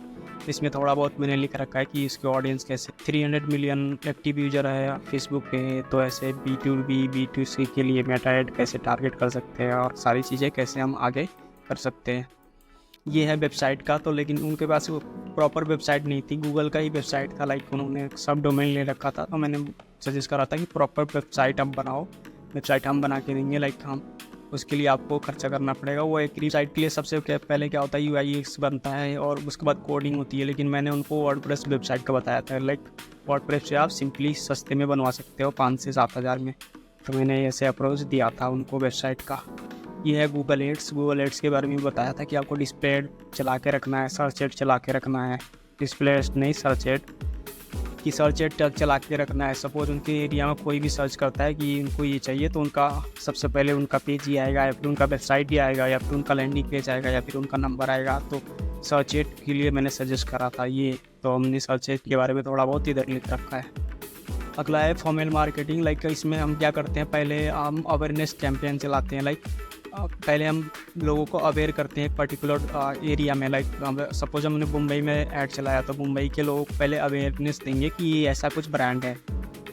इसमें थोड़ा बहुत मैंने लिख रखा है कि इसके ऑडियंस कैसे 300 मिलियन एक्टिव यूजर है फेसबुक पे, तो ऐसे B2B B2C के लिए मेटा एड कैसे टारगेट कर सकते हैं और सारी चीज़ें कैसे हम आगे कर सकते हैं। ये है वेबसाइट का, तो लेकिन उनके पास वो प्रॉपर वेबसाइट नहीं थी, गूगल का ही वेबसाइट था, लाइक उन्होंने सब डोमेन ले रखा था, तो मैंने सजेस्ट करा था कि प्रॉपर वेबसाइट आप बनाओ। वेबसाइट हम बना के देंगे, लाइक हम उसके लिए आपको खर्चा करना पड़ेगा। वो एक वेबसाइट के लिए सबसे पहले क्या होता है UI/UX बनता है और उसके बाद कोडिंग होती है, लेकिन मैंने उनको वर्डप्रेस वेबसाइट का बताया था। लाइक वर्डप्रेस से आप सिंपली सस्ते में बनवा सकते हो 5 से 7 हज़ार में, तो मैंने ऐसे अप्रोच दिया था उनको वेबसाइट का। ये है गूगल एड्स। गूगल एड्स के बारे में बताया था कि आपको डिस्प्ले एड चला के रखना है, सर्च एड चला के रखना है, डिस्प्ले एड नहीं सर्च एड, कि सर्च एड चला के रखना है। सपोज उनके एरिया में कोई भी सर्च करता है कि उनको ये चाहिए, तो उनका सबसे पहले उनका पेज ही आएगा, या फिर उनका वेबसाइट ही आएगा, या फिर उनका लैंडिंग पेज आएगा, या फिर उनका नंबर आएगा। तो सर्च एड के लिए मैंने सजेस्ट करा था ये, तो हमने सर्च एड के बारे में थोड़ा बहुत इधर लिख रखा है। अगला है फॉर्मल मार्केटिंग। लाइक इसमें हम क्या करते हैं, पहले हम अवेयरनेस कैंपेन चलाते हैं। लाइक पहले हम लोगों को अवेयर करते हैं एक पर्टिकुलर एरिया में। लाइक सपोज हमने मुंबई में ऐड चलाया, तो मुंबई के लोगों को पहले अवेयरनेस देंगे कि ये ऐसा कुछ ब्रांड है।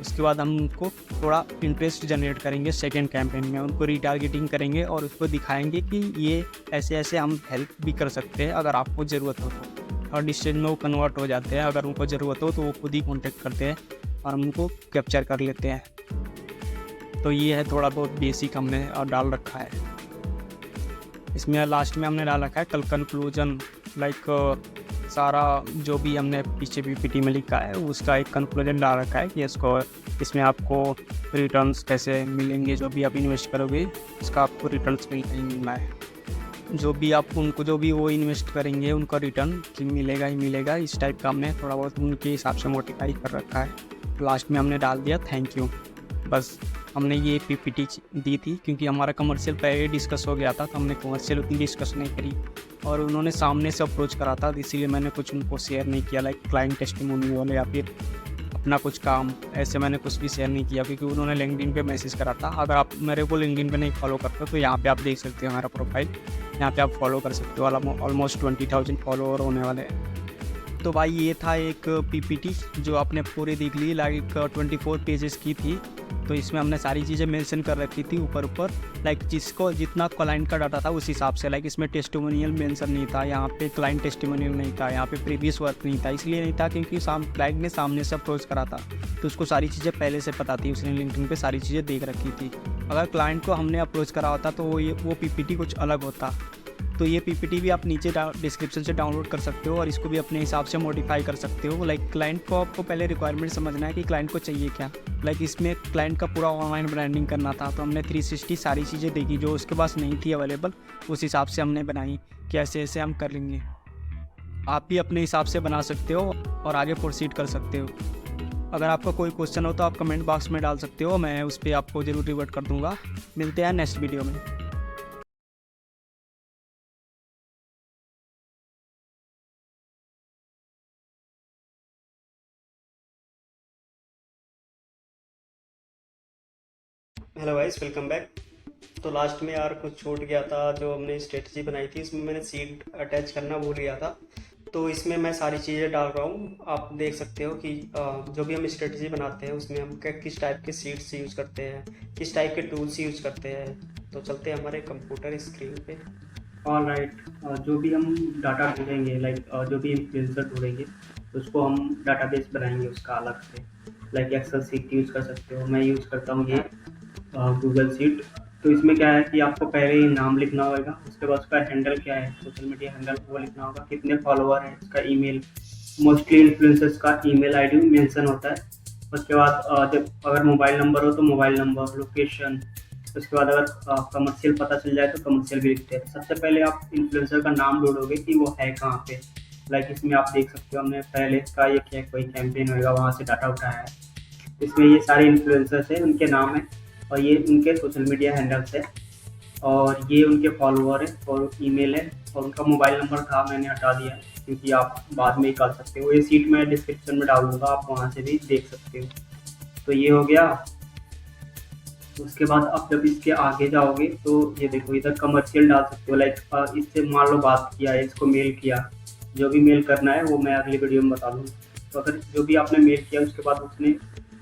उसके बाद हम उनको थोड़ा इंटरेस्ट जनरेट करेंगे सेकेंड कैंपेन में, उनको रीटारगेटिंग करेंगे और उसको दिखाएंगे कि ये ऐसे ऐसे हम हेल्प भी कर सकते हैं अगर आपको ज़रूरत हो तो। और डिस्टेंस में वो कन्वर्ट हो जाते हैं, अगर उनको ज़रूरत हो तो वो खुद ही कॉन्टेक्ट करते हैं और हम उनको कैप्चर कर लेते हैं। तो ये है थोड़ा बहुत बेसिक हमने डाल रखा है। इसमें लास्ट में हमने डाल रखा है कल कंक्लूजन। लाइक सारा जो भी हमने पीछे PPT में लिखा है उसका एक कंक्लूजन डाल रखा है कि इसमें आपको रिटर्न्स कैसे मिलेंगे, जो भी आप इन्वेस्ट करोगे उसका आपको रिटर्न्स मिलना है। जो भी वो इन्वेस्ट करेंगे उनका रिटर्न मिलेगा ही मिलेगा। इस टाइप का हमने थोड़ा बहुत उनके हिसाब से मोडिफाई कर रखा है। लास्ट में हमने डाल दिया थैंक यू। बस हमने ये PPT दी थी क्योंकि हमारा कमर्शियल पहले डिस्कस हो गया था, तो हमने कमर्शियल उतनी डिस्कस नहीं करी और उन्होंने सामने से अप्रोच करा था, इसीलिए मैंने कुछ उनको शेयर नहीं किया। लाइक क्लाइंट टेस्टिमोनियल या फिर अपना कुछ काम, ऐसे मैंने कुछ भी शेयर नहीं किया क्योंकि उन्होंने लिंक्डइन पे मैसेज करा था। अगर आप मेरे को लिंक्डइन पे नहीं फॉलो करते तो यहाँ पे आप देख सकते हो हमारा प्रोफाइल, यहाँ पे आप फॉलो कर सकते हो। ऑलमोस्ट 20,000 फॉलोअर होने वाले हैं। तो भाई ये था एक PPT जो आपने पूरी देख ली, लाइक 24 पेजेस की थी। तो इसमें हमने सारी चीज़ें मेंशन कर रखी थी ऊपर, लाइक जिसको जितना क्लाइंट का डाटा था उस हिसाब से। लाइक इसमें टेस्टिमोनियल मेंशन नहीं था, यहाँ पे क्लाइंट टेस्टिमोनियल नहीं था, यहाँ पे प्रीवियस वर्क नहीं था। इसलिए नहीं था क्योंकि क्लाइंट ने सामने से अप्रोच करा था, तो उसको सारी चीज़ें पहले से पता थी, उसने लिंक्डइन पे सारी चीज़ें देख रखी थी। अगर क्लाइंट को हमने अप्रोच करा होता तो वो PPT कुछ अलग होता। तो ये PPT भी आप नीचे डिस्क्रिप्शन से डाउनलोड कर सकते हो और इसको भी अपने हिसाब से मॉडिफाई कर सकते हो। लाइक क्लाइंट को आपको पहले रिक्वायरमेंट समझना है कि क्लाइंट को चाहिए क्या। लाइक इसमें क्लाइंट का पूरा ऑनलाइन ब्रांडिंग करना था, तो हमने 360 सारी चीज़ें देखी जो उसके पास नहीं थी अवेलेबल, उस हिसाब से हमने बनाई कि ऐसे ऐसे हम कर लेंगे। आप भी अपने हिसाब से बना सकते हो और आगे प्रोसीड कर सकते हो। अगर आपका कोई क्वेश्चन हो तो आप कमेंट बॉक्स में डाल सकते हो, मैं उस पर आपको ज़रूर रिवर्ट कर दूँगा। मिलते हैं नेक्स्ट वीडियो में। Hello guys, welcome back. तो लास्ट में यार कुछ छूट गया था, जो हमने स्ट्रेटजी बनाई थी इसमें मैंने सीट अटैच करना भूल गया था। तो इसमें मैं सारी चीज़ें डाल रहा हूँ, आप देख सकते हो कि जो भी हम स्ट्रेटजी बनाते हैं उसमें हम किस टाइप के सीट्स यूज़ करते हैं, किस टाइप के टूल्स यूज़ करते हैं। तो चलते हैं हमारे कंप्यूटर स्क्रीन पे। ऑल राइट, जो भी हम डाटा ढूंढेंगे, लाइक जो भी इन्फ्लुएंसर ढूंढेंगे उसको हम डाटाबेस बनाएंगे उसका अलग से। लाइक एक्सेल सीट यूज़ कर सकते हो, मैं यूज़ करता हूँ ये गूगल सीट। तो इसमें क्या है कि आपको पहले ही नाम लिखना होगा, उसके बाद उसका हैंडल क्या है, सोशल मीडिया हैंडल वो लिखना होगा, कितने फॉलोअर हैं, इसका ईमेल, मोस्टली इन्फ्लुएंसर्स का ईमेल आईडी मेंशन होता है। उसके बाद जब अगर मोबाइल नंबर हो तो मोबाइल नंबर, लोकेशन। उसके बाद अगर कमर्शियल पता चल जाए तो कमर्शियल भी लिखते हैं। सबसे पहले आप इन्फ्लुएंसर का नाम ढूंढोगे कि वो है कहाँ पे। लाइक इसमें आप देख सकते हो हमने पहले इसका ये कोई कैंपेन होगा वहाँ से डाटा उठाया है। इसमें ये सारे इन्फ्लुएंसर्स हैं, उनके नाम है और ये उनके सोशल मीडिया हैंडल्स है और ये उनके फॉलोअर है और ईमेल है और उनका मोबाइल नंबर था, मैंने हटा दिया है क्योंकि आप बाद में निकाल सकते हो। ये सीट मैं डिस्क्रिप्शन में डाल दूँगा, आप वहाँ से भी देख सकते हो। तो ये हो गया। उसके बाद आप जब इसके आगे जाओगे तो ये देखो इधर कमर्शियल डाल सकते हो। लाइक इससे मान लो बात किया है, इसको मेल किया, जो भी मेल करना है वो मैं अगली वीडियो में बता दूँगा। तो अगर जो भी आपने मेल किया उसके बाद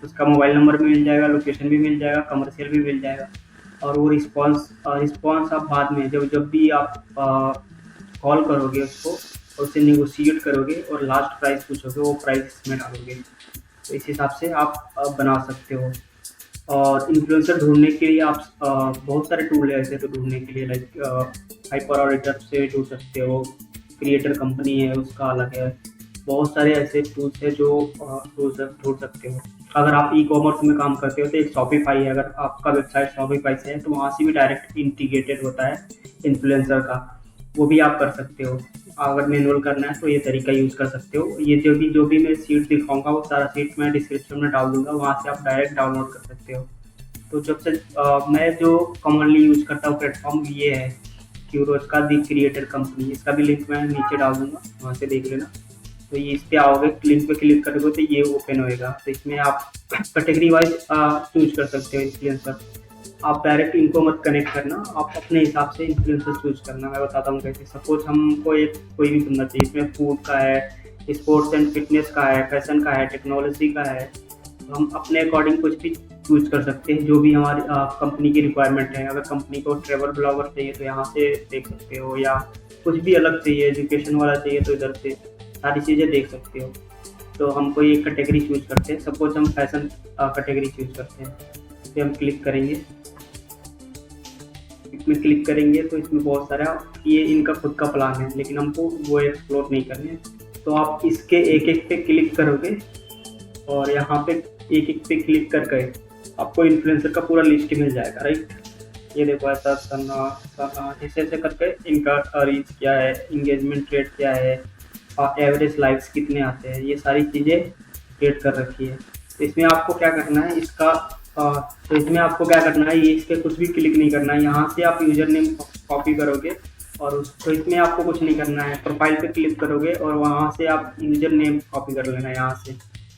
उसका मोबाइल नंबर भी मिल जाएगा, लोकेशन भी मिल जाएगा, कमर्शियल भी मिल जाएगा और वो रिस्पॉन्स आप बाद में जब भी आप कॉल करोगे उसको और उससे नेगोशिएट करोगे और लास्ट प्राइस पूछोगे, वो प्राइस इसमें डालोगे। तो इस हिसाब से आप बना सकते हो। और इन्फ्लुएंसर ढूंढने के लिए आप बहुत सारे टूल है ऐसे तो ढूंढने के लिए, लाइक हाइपर ऑडिटर से ढूंढ सकते हो, क्रिएटर कंपनी है उसका अलग है, बहुत सारे ऐसे टूल्स है जो ढूंढ सकते हो। अगर आप ई कॉमर्स में काम करते हो तो एक शॉपिफाई है, अगर आपका वेबसाइट शॉपिफाई से है तो वहाँ से भी डायरेक्ट इंटीग्रेटेड होता है इन्फ्लुएंसर का, वो भी आप कर सकते हो। अगर मैनुअल करना है तो ये तरीका यूज़ कर सकते हो। ये जो भी मैं सीट दिखाऊंगा वो सारा सीट मैं डिस्क्रिप्शन में डाल दूंगा, वहाँ से आप डायरेक्ट डाउनलोड कर सकते हो। तो जब से मैं जो कॉमनली यूज़ करता हूँ प्लेटफॉर्म ये है क्यूरोज का दी क्रिएटर कंपनी, इसका भी लिंक मैं नीचे डाल दूंगा, वहाँ से देख लेना। तो ये इस पे आओगे, लिंक पे क्लिक करोगे तो ये ओपन होएगा। तो इसमें आप कैटेगरी वाइज चूज कर सकते हो इन्फ्लुएंसर। आप डायरेक्ट इनको मत कनेक्ट करना, आप अपने हिसाब से इन्फ्लुएंसर चूज करना। मैं बताता हूँ कैसे। सपोज हमको एक कोई भी सुनना चाहिए, इसमें फूड का है, स्पोर्ट्स एंड फिटनेस का है, फैशन का है, टेक्नोलॉजी का है, तो हम अपने अकॉर्डिंग कुछ भी चूज कर सकते हैं जो भी हमारी कंपनी की रिक्वायरमेंट है। अगर कंपनी को ट्रेवल ब्लॉगर चाहिए तो यहाँ से देख सकते हो, या कुछ भी अलग चाहिए, एजुकेशन वाला चाहिए तो इधर से सारी चीज़ें देख सकते हो। तो हम कोई एक कैटेगरी चूज करते हैं, सपोज हम फैशन कैटेगरी चूज करते हैं, इस पर हम क्लिक करेंगे। इसमें क्लिक करेंगे तो इसमें बहुत सारा ये इनका खुद का प्लान है, लेकिन हमको वो एक्सप्लोर नहीं करने। तो आप इसके एक एक पे क्लिक करोगे और यहाँ पे एक एक पे क्लिक करके आपको इन्फ्लुएंसर का पूरा लिस्ट मिल जाएगा, राइट। ये देखो ऐसा करना ऐसे ऐसे करके इनका रीच क्या है, इंगेजमेंट रेट क्या है, एवरेज लाइक्स कितने आते हैं, ये सारी चीज़ें क्रिएट कर रखी है। तो इसमें आपको क्या करना है, तो इसमें आपको क्या करना है, ये इस पर कुछ भी क्लिक नहीं करना है। यहाँ से आप यूजर नेम कॉपी करोगे और तो इसमें आपको कुछ नहीं करना है, प्रोफाइल पे क्लिक करोगे और वहाँ से आप यूजर नेम कॉपी कर लेना। यहाँ से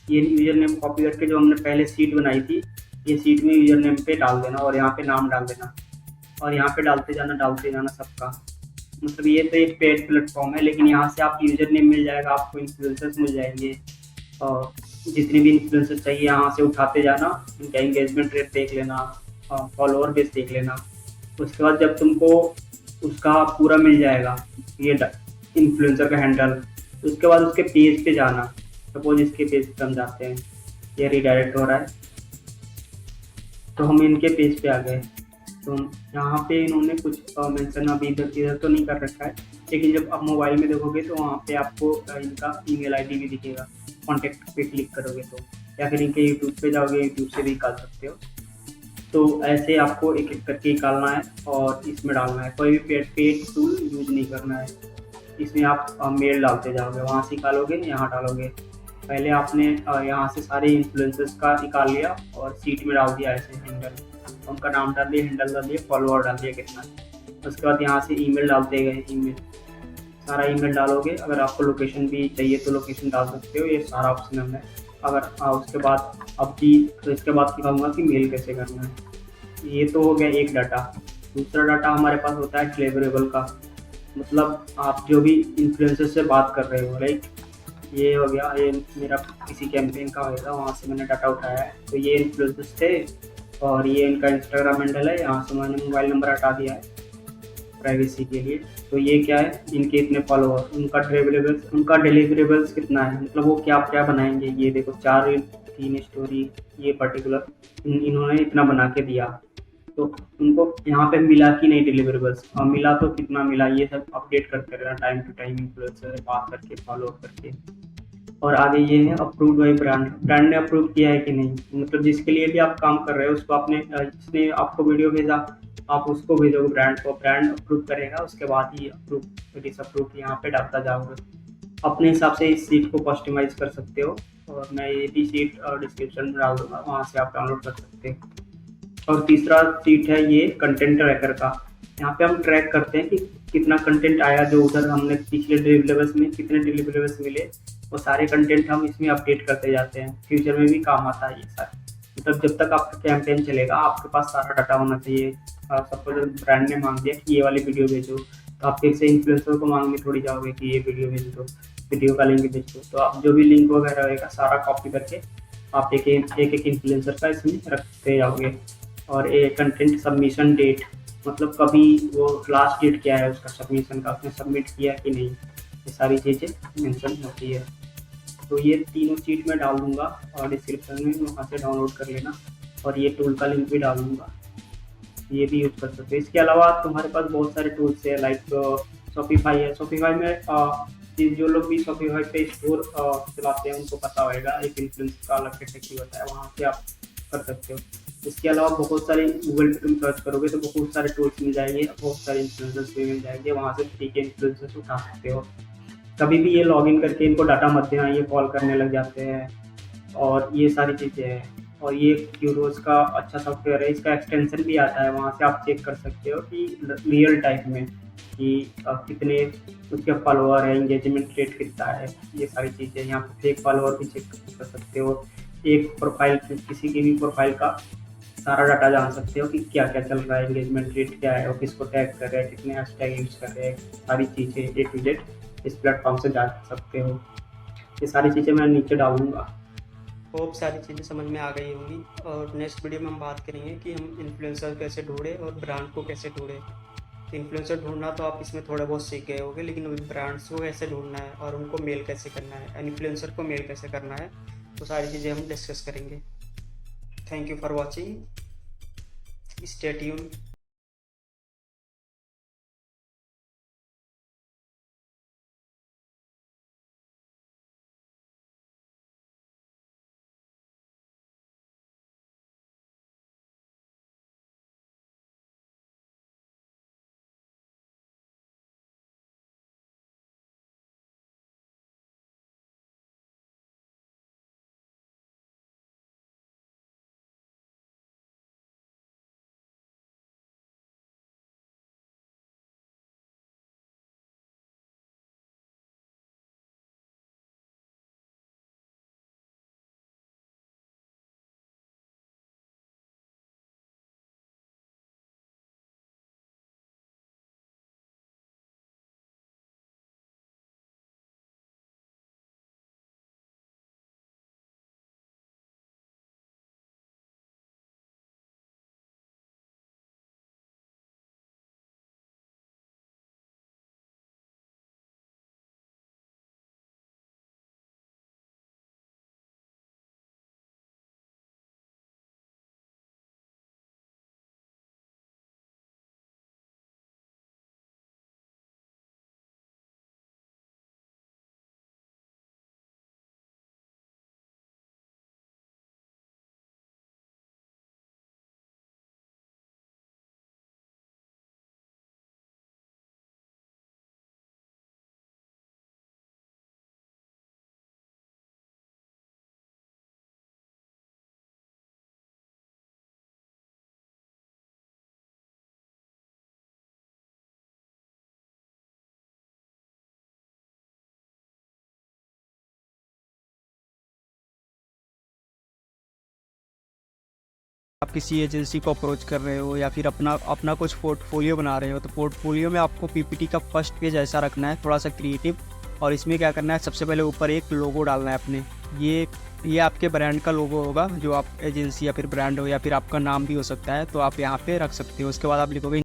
ये यूजर नेम कॉपी करके जो हमने पहले सीट बनाई थी, ये सीट में यूजर नेम पे डाल देना और यहाँ पे नाम डाल देना और यहाँ पे डालते जाना सबका। मतलब ये तो एक पेड प्लेटफॉर्म है, लेकिन यहाँ से आप यूजर नेम मिल जाएगा, आपको इन्फ्लुएंसर्स मिल जाएंगे और जितने भी इन्फ्लुएंसर चाहिए यहाँ से उठाते जाना, इनका एंगेजमेंट रेट देख लेना, फॉलोअर बेस देख लेना। उसके बाद जब तुमको उसका पूरा मिल जाएगा ये इन्फ्लुएंसर का हैंडल, उसके बाद उसके पेज पे जाना। सपोज इसके पेज पे हम जाते हैं, ये रिडायरेक्ट हो रहा है तो हम इनके पेज पे आ गए। तो यहाँ पे इन्होंने कुछ मेंशन अभी इधर तो नहीं कर रखा है, लेकिन जब आप मोबाइल में देखोगे तो वहाँ पे आपको इनका ईमेल आईडी भी दिखेगा। कॉन्टेक्ट पे क्लिक करोगे तो, या फिर इनके यूट्यूब पे जाओगे, यूट्यूब से भी निकाल सकते हो। तो ऐसे आपको एक एक करके निकालना है और इसमें डालना है। कोई भी पेड टूल यूज नहीं करना है। इसमें आप मेल डालते जाओगे, वहाँ से निकालोगे, यहाँ डालोगे। पहले आपने यहाँ से सारे इन्फ्लुएंसर्स का निकाल लिया और सीट में डाल दिया ऐसे हैंडल, उनका नाम डाल दिया, हैंडल डाल दिया, फॉलोअर डाल दिया कितना। उसके बाद यहाँ से ईमेल डालते गए, ईमेल सारा ईमेल डालोगे। अगर आपको लोकेशन भी चाहिए तो लोकेशन डाल सकते हो, ये सारा ऑप्शनल है। अगर उसके बाद तो इसके बाद सिखाऊंगा कि मेल कैसे करना है। ये तो हो गया एक डाटा। दूसरा डाटा हमारे पास होता है डिलीवरेबल का, मतलब आप जो भी इन्फ्लुएंसर से बात कर रहे हो, राइट। ये हो गया, ये मेरा किसी कैंपेन का होगा, वहाँ से मैंने डाटा उठाया है। तो ये इन्फ्लुएंसर्स थे और ये इनका इंस्टाग्राम हैंडल है, यहाँ से मैंने मोबाइल नंबर हटा दिया है प्राइवेसी के लिए। तो ये क्या है, इनके इतने फॉलोअर, उनका डिलीवरेबल्स कितना है, मतलब वो क्या क्या बनाएंगे। ये देखो 4 रील 3 स्टोरी, ये पर्टिकुलर इन्होंने इतना बना के दिया। तो उनको यहाँ पे मिला कि नहीं डिलीवरेबल्स, और मिला तो कितना मिला, ये सब अपडेट करते रहना टाइम टू टाइम, इन्फ्लुएंसर से बात करके, फॉलो करके। और आगे ये है अप्रूव्ड बाई ब्रांड ने अप्रूव किया है कि नहीं, मतलब जिसके लिए भी आप काम कर रहे हो उसको आपने, जिसने आपको वीडियो भेजा आप उसको भेजोगे ब्रांड को, ब्रांड अप्रूव करेगा, उसके बाद ही अप्रूव डिसअप्रूव यहाँ पे डालता जाओगे। अपने हिसाब से इस सीट को कस्टमाइज कर सकते हो और मैं ये भी शीट डिस्क्रिप्शन में डाल दूंगा, वहाँ से आप डाउनलोड कर सकते हैं। और तीसरा शीट है ये कंटेंट ट्रैकर का। यहाँ पे हम ट्रैक करते हैं कि कितना कंटेंट आया, जो उधर हमने पिछले डिलीवरेबल्स में कितने डिलीवरेबल्स मिले, वो सारे कंटेंट हम इसमें अपडेट करते जाते हैं। फ्यूचर में भी काम आता है ये सारे। मतलब जब तक आपका कैंपेन चलेगा आपके पास सारा डाटा होना चाहिए। सपोज ब्रांड ने मांग दिया कि ये वाली वीडियो भेजो, तो आप फिर से इन्फ्लुएंसर को मांगने थोड़ी जाओगे कि ये वीडियो भेज दो, वीडियो का लिंक भेज दो। तो आप जो भी लिंक वगैरह रहेगा सारा कॉपी करके आप एक एक इन्फ्लुएंसर का इसमें रखते जाओगे। और ये कंटेंट सबमिशन डेट, मतलब कभी वो लास्ट डेट क्या है उसका सबमिशन का, उसने सबमिट किया कि नहीं, ये सारी चीज़ें मेंशन होती है। तो ये तीनों चीज़ मैं डाल दूंगा और डिस्क्रिप्शन में, वहाँ से डाउनलोड कर लेना। और ये टूल का लिंक भी डाल दूंगा, ये भी यूज़ कर सकते हो। इसके अलावा तुम्हारे पास बहुत सारे टूल्स है, लाइक शॉपिफाई है। शॉपिफाई में जो लोग भी शॉपिफाई पे स्टोर चलाते हैं उनको पता होगा एक इन्फ्लुएंस का अलग कैटेगरी होता है, वहाँ से आप कर सकते हो। इसके अलावा बहुत सारे गूगल पे तुम सर्च करोगे तो बहुत सारे टूल्स मिल जाएंगे, बहुत सारे इन्फ्लुएंसर्स भी मिल जाएंगे, वहाँ से फ्री के इन्फ्लुएंसर्स उठा सकते हो। कभी भी ये लॉगिन करके इनको डाटा मत देना, ये कॉल करने लग जाते हैं और ये सारी चीज़ें हैं। और ये क्यूरोस का अच्छा सॉफ्टवेयर है, इसका एक्सटेंशन भी आता है, वहाँ से आप चेक कर सकते हो कि रियल टाइम में कि कितने उसके फॉलोअर है, इंगेजमेंट रेट कितना है, ये सारी चीज़ें। यहाँ पे फेक फॉलोअर भी चेक कर सकते हो। एक प्रोफाइल, किसी की भी प्रोफाइल का सारा डाटा जान सकते हो कि क्या क्या चल रहा है, इंगेजमेंट रेट क्या है, और किसको टैग कर रहे हैं, कितने हैशटैग यूज कर रहे हैं, सारी चीज़ें ए टू जेड इस प्लेटफॉर्म से जान सकते हो। ये सारी चीज़ें मैं नीचे डालूंगा। होप सारी चीज़ें समझ में आ गई होंगी। और नेक्स्ट वीडियो में हम बात करेंगे कि हम इन्फ्लुएंसर कैसे ढूंढें और ब्रांड को कैसे ढूंढें। तो इन्फ्लुएंसर ढूंढना तो आप इसमें थोड़ा बहुत सीख गए होंगे, लेकिन ब्रांड्स को कैसे ढूंढना है और उनको मेल कैसे करना है, इन्फ्लुएंसर को मेल कैसे करना है, तो सारी चीज़ें हम डिस्कस करेंगे। Thank you for watching, stay tune. आप किसी एजेंसी को अप्रोच कर रहे हो या फिर अपना अपना कुछ पोर्टफोलियो बना रहे हो, तो पोर्टफोलियो में आपको पीपीटी का फर्स्ट पेज ऐसा रखना है, थोड़ा सा क्रिएटिव। और इसमें क्या करना है, सबसे पहले ऊपर एक लोगो डालना है अपने। ये आपके ब्रांड का लोगो होगा, जो आप एजेंसी या फिर ब्रांड हो या फिर आपका नाम भी हो सकता है, तो आप यहाँ पे रख सकते हो। उसके बाद आप लिखोगे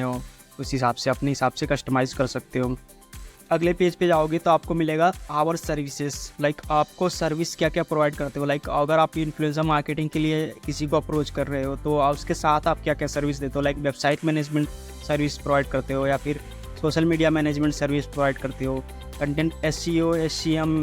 हो उस हिसाब से अपने हिसाब से कस्टमाइज़ कर सकते हो। अगले पेज पे जाओगे तो आपको मिलेगा आवर सर्विसेज, लाइक आपको सर्विस क्या क्या प्रोवाइड करते हो। लाइक अगर आप इन्फ्लुएंसर मार्केटिंग के लिए किसी को अप्रोच कर रहे हो तो उसके साथ आप क्या क्या सर्विस देते हो। Like website management service provide करते हो, या फिर social media management service provide करते हो, कंटेंट SEO SCM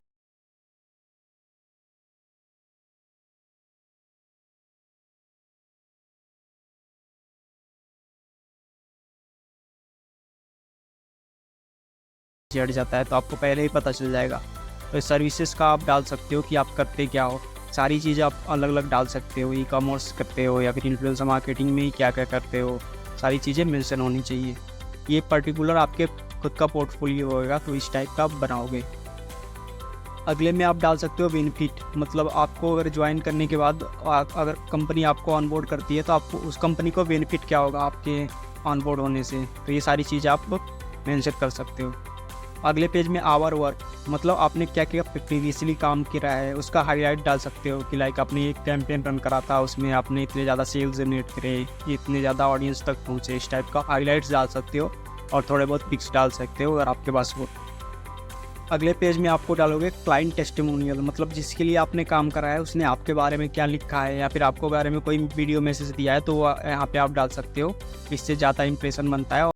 हट जाता है तो आपको पहले ही पता चल जाएगा। तो सर्विसेज का आप डाल सकते हो कि आप करते क्या हो, सारी चीज़ें आप अलग अलग डाल सकते हो। ई-कॉमर्स करते हो या फिर इन्फ्लुएंसर मार्केटिंग में ही क्या क्या करते हो, सारी चीज़ें मेंशन होनी चाहिए। ये पर्टिकुलर आपके खुद का पोर्टफोलियो होगा तो इस टाइप का आप बनाओगे। अगले में आप डाल सकते हो बेनिफिट, मतलब आपको अगर ज्वाइन करने के बाद अगर कंपनी आपको ऑनबोर्ड करती है तो आपको उस कंपनी को बेनिफिट क्या होगा आपके ऑनबोर्ड होने से, तो ये सारी चीज़ आप मेंशन कर सकते हो। अगले पेज में आवर वर्क, मतलब आपने क्या क्या प्रीवियसली काम किया है उसका हाईलाइट डाल सकते हो कि लाइक आपने एक कैंपेन रन करा था, उसमें आपने इतने ज़्यादा सेल्स जनरेट करे, इतने ज़्यादा ऑडियंस तक पहुँचे, इस टाइप का हाईलाइट्स डाल सकते हो और थोड़े बहुत पिक्स डाल सकते हो अगर आपके पास हो। अगले पेज में आपको डालोगे क्लाइंट टेस्टिमोनियल, मतलब जिसके लिए आपने काम करा है उसने आपके बारे में क्या लिखा है या फिर आपको बारे में कोई वीडियो मैसेज दिया है तो यहाँ पे आप डाल सकते हो, इससे ज़्यादा इंप्रेशन बनता है।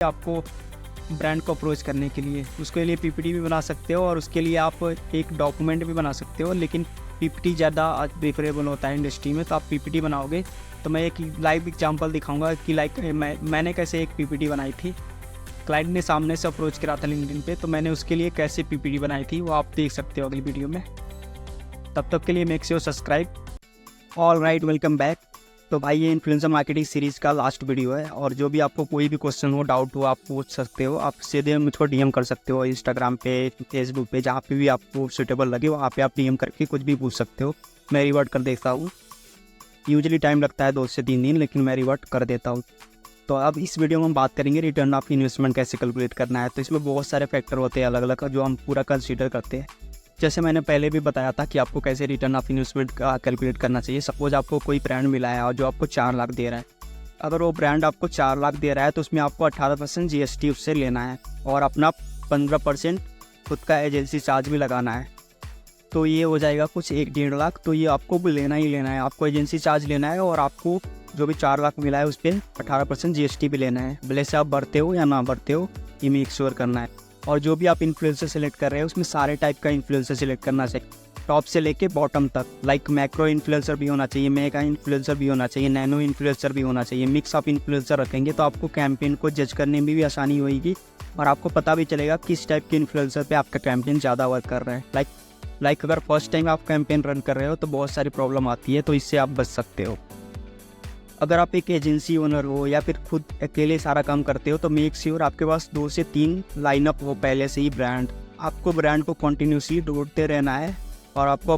आपको ब्रांड को अप्रोच करने के लिए उसके लिए पीपीटी भी बना सकते हो और उसके लिए आप एक डॉक्यूमेंट भी बना सकते हो, लेकिन पीपीटी ज़्यादा प्रेफरेबल होता है इंडस्ट्री में। तो आप पीपीटी बनाओगे तो मैं एक लाइव एग्जांपल दिखाऊंगा कि मैंने कैसे एक पीपीटी बनाई थी। क्लाइंट ने सामने से अप्रोच करा था लिंक्डइन पे, तो मैंने उसके लिए कैसे पीपीटी बनाई थी वो आप देख सकते हो अगली वीडियो में। तब तक के लिए make sure subscribe. All right, welcome back. तो भाई ये इन्फ्लुएंसर मार्केटिंग सीरीज़ का लास्ट वीडियो है, और जो भी आपको कोई भी क्वेश्चन हो, डाउट हो, आप पूछ सकते हो। आप सीधे मुझको डीएम कर सकते हो इंस्टाग्राम पे, फेसबुक पे, जहाँ पे भी आपको सूटेबल लगे वहाँ पे आप डीएम करके कुछ भी पूछ सकते हो। मैं रिवर्ट कर देता हूँ। यूजुअली टाइम लगता है 2 से 3 दिन, लेकिन मैं रिवर्ट कर देता हूँ। तो अब इस वीडियो में हम बात करेंगे रिटर्न ऑफ इन्वेस्टमेंट कैसे कैलकुलेट करना है। तो इसमें बहुत सारे फैक्टर होते हैं अलग अलग, जो हम पूरा कंसीडर करते हैं। जैसे मैंने पहले भी बताया था कि आपको कैसे रिटर्न ऑफ इन्वेस्टमेंट का कैलकुलेट करना चाहिए। सपोज आपको कोई ब्रांड मिला है और जो आपको 4 लाख दे रहा है। अगर वो ब्रांड आपको 4 लाख दे रहा है तो उसमें आपको 18% जीएसटी उससे लेना है और अपना 15% खुद का एजेंसी चार्ज भी लगाना है। तो ये हो जाएगा कुछ 1-1.5 लाख। तो ये आपको लेना ही लेना है, आपको एजेंसी चार्ज लेना है और आपको जो भी 4 लाख मिला है उस पर 18% जीएसटी भी लेना है। भले से आप भरते हो या ना भरते हो, ये मेक श्योर करना है। और जो भी आप इन्फ्लुएंसर सेलेक्ट कर रहे हो उसमें सारे टाइप का इन्फ्लुएंसर सेलेक्ट करना चाहिए, टॉप से लेके बॉटम तक। लाइक मैक्रो इन्फ्लुएंसर भी होना चाहिए, मेगा इन्फ्लुएंसर भी होना चाहिए, नैनो इन्फ्लुएंसर भी होना चाहिए। मिक्स ऑफ इन्फ्लुएंसर रखेंगे तो आपको कैंपेन को जज करने में भी आसानी होगी और आपको पता भी चलेगा किस टाइप के इन्फ्लुएंसर पे आपका कैंपेन ज़्यादा वर्क कर रहा है। लाइक अगर फर्स्ट टाइम आप कैंपेन रन कर रहे हो तो बहुत सारी प्रॉब्लम आती है, तो इससे आप बच सकते हो। अगर आप एक एजेंसी ओनर हो या फिर खुद अकेले सारा काम करते हो तो मेक श्योर आपके पास 2 से 3 लाइनअप हो पहले से ही ब्रांड। आपको ब्रांड को कॉन्टीन्यूसली ढूंढते रहना है और आपको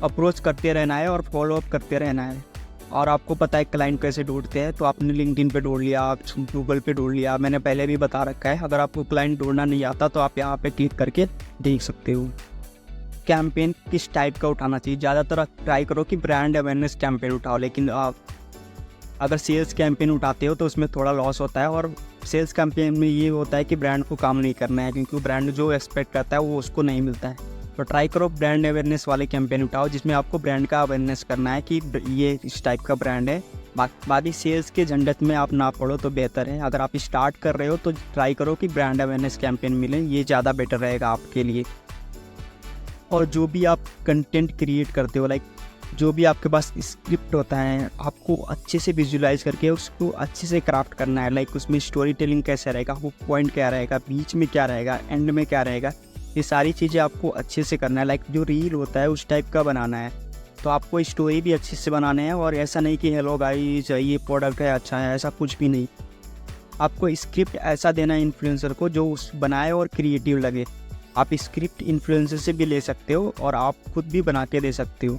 अप्रोच करते रहना है और फॉलोअप करते रहना है। और आपको पता है क्लाइंट कैसे ढूंढते हैं, तो आपने लिंक्डइन पे ढूंढ लिया, आप गूगल पे ढूंढ लिया। मैंने पहले भी बता रखा है, अगर आपको क्लाइंट ढूंढना नहीं आता तो आप यहाँ पे क्लिक करके देख सकते हो कैंपेन किस टाइप का उठाना चाहिए। ज़्यादातर आप ट्राई करो कि ब्रांड अवेयरनेस कैंपेन उठाओ, लेकिन आप अगर सेल्स कैंपेन उठाते हो तो उसमें थोड़ा लॉस होता है। और सेल्स कैंपेन में ये होता है कि ब्रांड को काम नहीं करना है, क्योंकि ब्रांड जो एक्सपेक्ट करता है वो उसको नहीं मिलता है। तो ट्राई करो ब्रांड अवेयरनेस वाले कैंपेन उठाओ, जिसमें आपको ब्रांड का अवेयरनेस करना है कि ये इस टाइप का ब्रांड है। बाकी सेल्स के झंझट में आप ना पड़ो तो बेहतर है। अगर आप स्टार्ट कर रहे हो तो ट्राई करो कि ब्रांड अवेयरनेस कैंपेन मिले, ये ज़्यादा बेटर रहेगा आपके लिए। और जो भी आप कंटेंट क्रिएट करते हो, लाइक जो भी आपके पास स्क्रिप्ट होता है, आपको अच्छे से विजुलाइज करके उसको अच्छे से क्राफ्ट करना है। लाइक उसमें स्टोरी टेलिंग कैसे रहेगा, वो पॉइंट क्या रहेगा, बीच में क्या रहेगा, एंड में क्या रहेगा, ये सारी चीज़ें आपको अच्छे से करना है। लाइक जो रील होता है उस टाइप का बनाना है। तो आपको स्टोरी भी अच्छे से बनाना है, और ऐसा नहीं कि हेलो गाइस ये प्रोडक्ट है अच्छा है, ऐसा कुछ भी नहीं। आपको स्क्रिप्ट ऐसा देना है इन्फ्लुएंसर को जो उस बनाए और क्रिएटिव लगे। आप स्क्रिप्ट इन्फ्लुएंसर से भी ले सकते हो और आप खुद भी बना के दे सकते हो।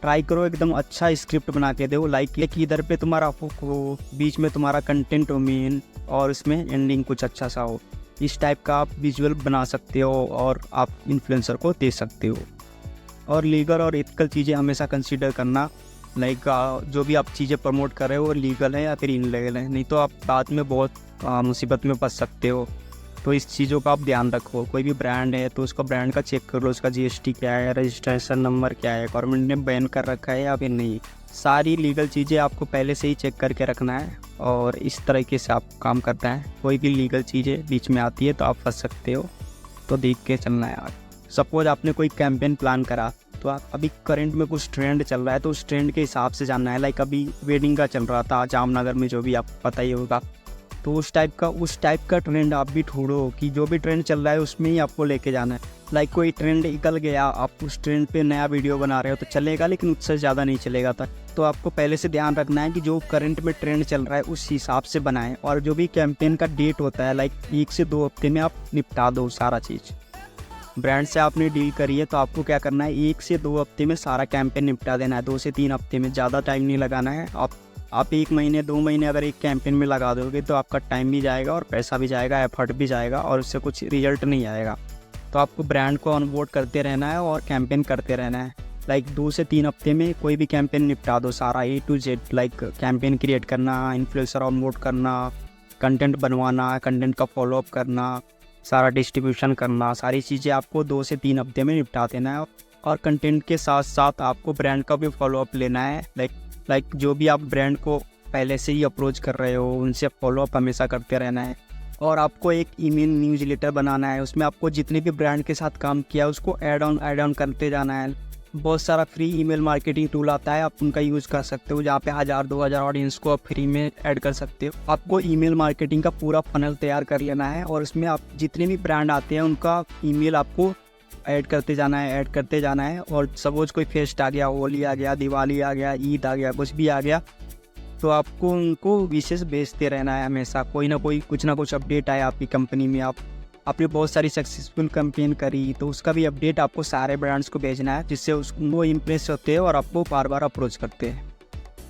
ट्राई करो एकदम अच्छा स्क्रिप्ट बना के दो, लाइक इधर पे तुम्हारा हुक हो, बीच में तुम्हारा कंटेंट हो मेन, और उसमें एंडिंग कुछ अच्छा सा हो। इस टाइप का आप विजुअल बना सकते हो और आप इन्फ्लुएंसर को दे सकते हो। और लीगल और एथिकल चीज़ें हमेशा कंसीडर करना, लाइक जो भी आप चीज़ें प्रमोट कर रहे हो वो लीगल है या फिर इनलीगल है, नहीं तो आप बाद में बहुत मुसीबत में फंस सकते हो। तो इस चीज़ों का आप ध्यान रखो। कोई भी ब्रांड है तो उसका ब्रांड का चेक कर लो, उसका जीएसटी क्या है, रजिस्ट्रेशन नंबर क्या है, गवर्नमेंट ने बैन कर रखा है या फिर नहीं। सारी लीगल चीज़ें आपको पहले से ही चेक करके रखना है, और इस तरीके से आप काम करना है। कोई भी लीगल चीज़ें बीच में आती है तो आप फंस सकते हो, तो देख के चलना है। सपोज आपने कोई कैंपेन प्लान करा, तो आप अभी करंट में कुछ ट्रेंड चल रहा है तो उस ट्रेंड के हिसाब से जानना है। लाइक अभी वेडिंग का चल रहा था जामनगर में, जो भी आपको पता ही होगा, तो उस टाइप का ट्रेंड आप भी ढूंढो कि जो भी ट्रेंड चल रहा है उसमें ही आपको लेके जाना है। लाइक कोई ट्रेंड निकल गया, आप उस ट्रेंड पे नया वीडियो बना रहे हो तो चलेगा, लेकिन उससे ज़्यादा नहीं चलेगा था। तो आपको पहले से ध्यान रखना है कि जो करंट में ट्रेंड चल रहा है उस हिसाब से बनाएं। और जो भी कैंपेन का डेट होता है, लाइक 1 से 2 हफ्ते में आप निपटा दो सारा चीज़। ब्रांड से आपने डील करी है तो आपको क्या करना है, 1 से 2 हफ्ते में सारा कैंपेन निपटा देना है। 2 से 3 हफ्ते में, ज़्यादा टाइम नहीं लगाना है। आप 1 महीने 2 महीने अगर एक कैंपेन में लगा दोगे तो आपका टाइम भी जाएगा और पैसा भी जाएगा, एफर्ट भी जाएगा, और उससे कुछ रिजल्ट नहीं आएगा। तो आपको ब्रांड को ऑनबोर्ड करते रहना है और कैंपेन करते रहना है। लाइक 2 से 3 हफ्ते में कोई भी कैंपेन निपटा दो सारा A to Z। Like campaign create करना, इन्फ्लुएंसर ऑनबोर्ड करना, कंटेंट बनवाना, कंटेंट का फॉलोअप करना, सारा डिस्ट्रीब्यूशन करना, सारी चीज़ें आपको 2 से 3 हफ्ते में निपटा देना है। और कंटेंट के साथ साथ आपको ब्रांड का भी फॉलोअप लेना है। लाइक जो भी आप ब्रांड को पहले से ही अप्रोच कर रहे हो उनसे फॉलोअप हमेशा करते रहना है। और आपको एक ईमेल न्यूज़लेटर बनाना है। उसमें आपको जितने भी ब्रांड के साथ काम किया है उसको ऐड ऑन करते जाना है। बहुत सारा फ्री ईमेल मार्केटिंग टूल आता है, आप उनका यूज़ कर सकते हो, जहाँ पे 1000-2000 ऑडियंस को आप फ्री में ऐड कर सकते हो। आपको ईमेल मार्केटिंग का पूरा फनल तैयार कर लेना है और उसमें आप जितने भी ब्रांड आते हैं उनका ईमेल आपको ऐड करते जाना है। और सपोज कोई फेस्ट आ गया, होली आ गया, दिवाली आ गया, ईद आ गया, कुछ भी आ गया, तो आपको उनको विशेष भेजते रहना है हमेशा। कोई ना कोई कुछ ना कुछ अपडेट आए आपकी कंपनी में, आपने बहुत सारी सक्सेसफुल कैंपेन करी तो उसका भी अपडेट आपको सारे ब्रांड्स को भेजना है, जिससे वो इम्प्रेस होते हैं और आपको बार बार अप्रोच करते हैं।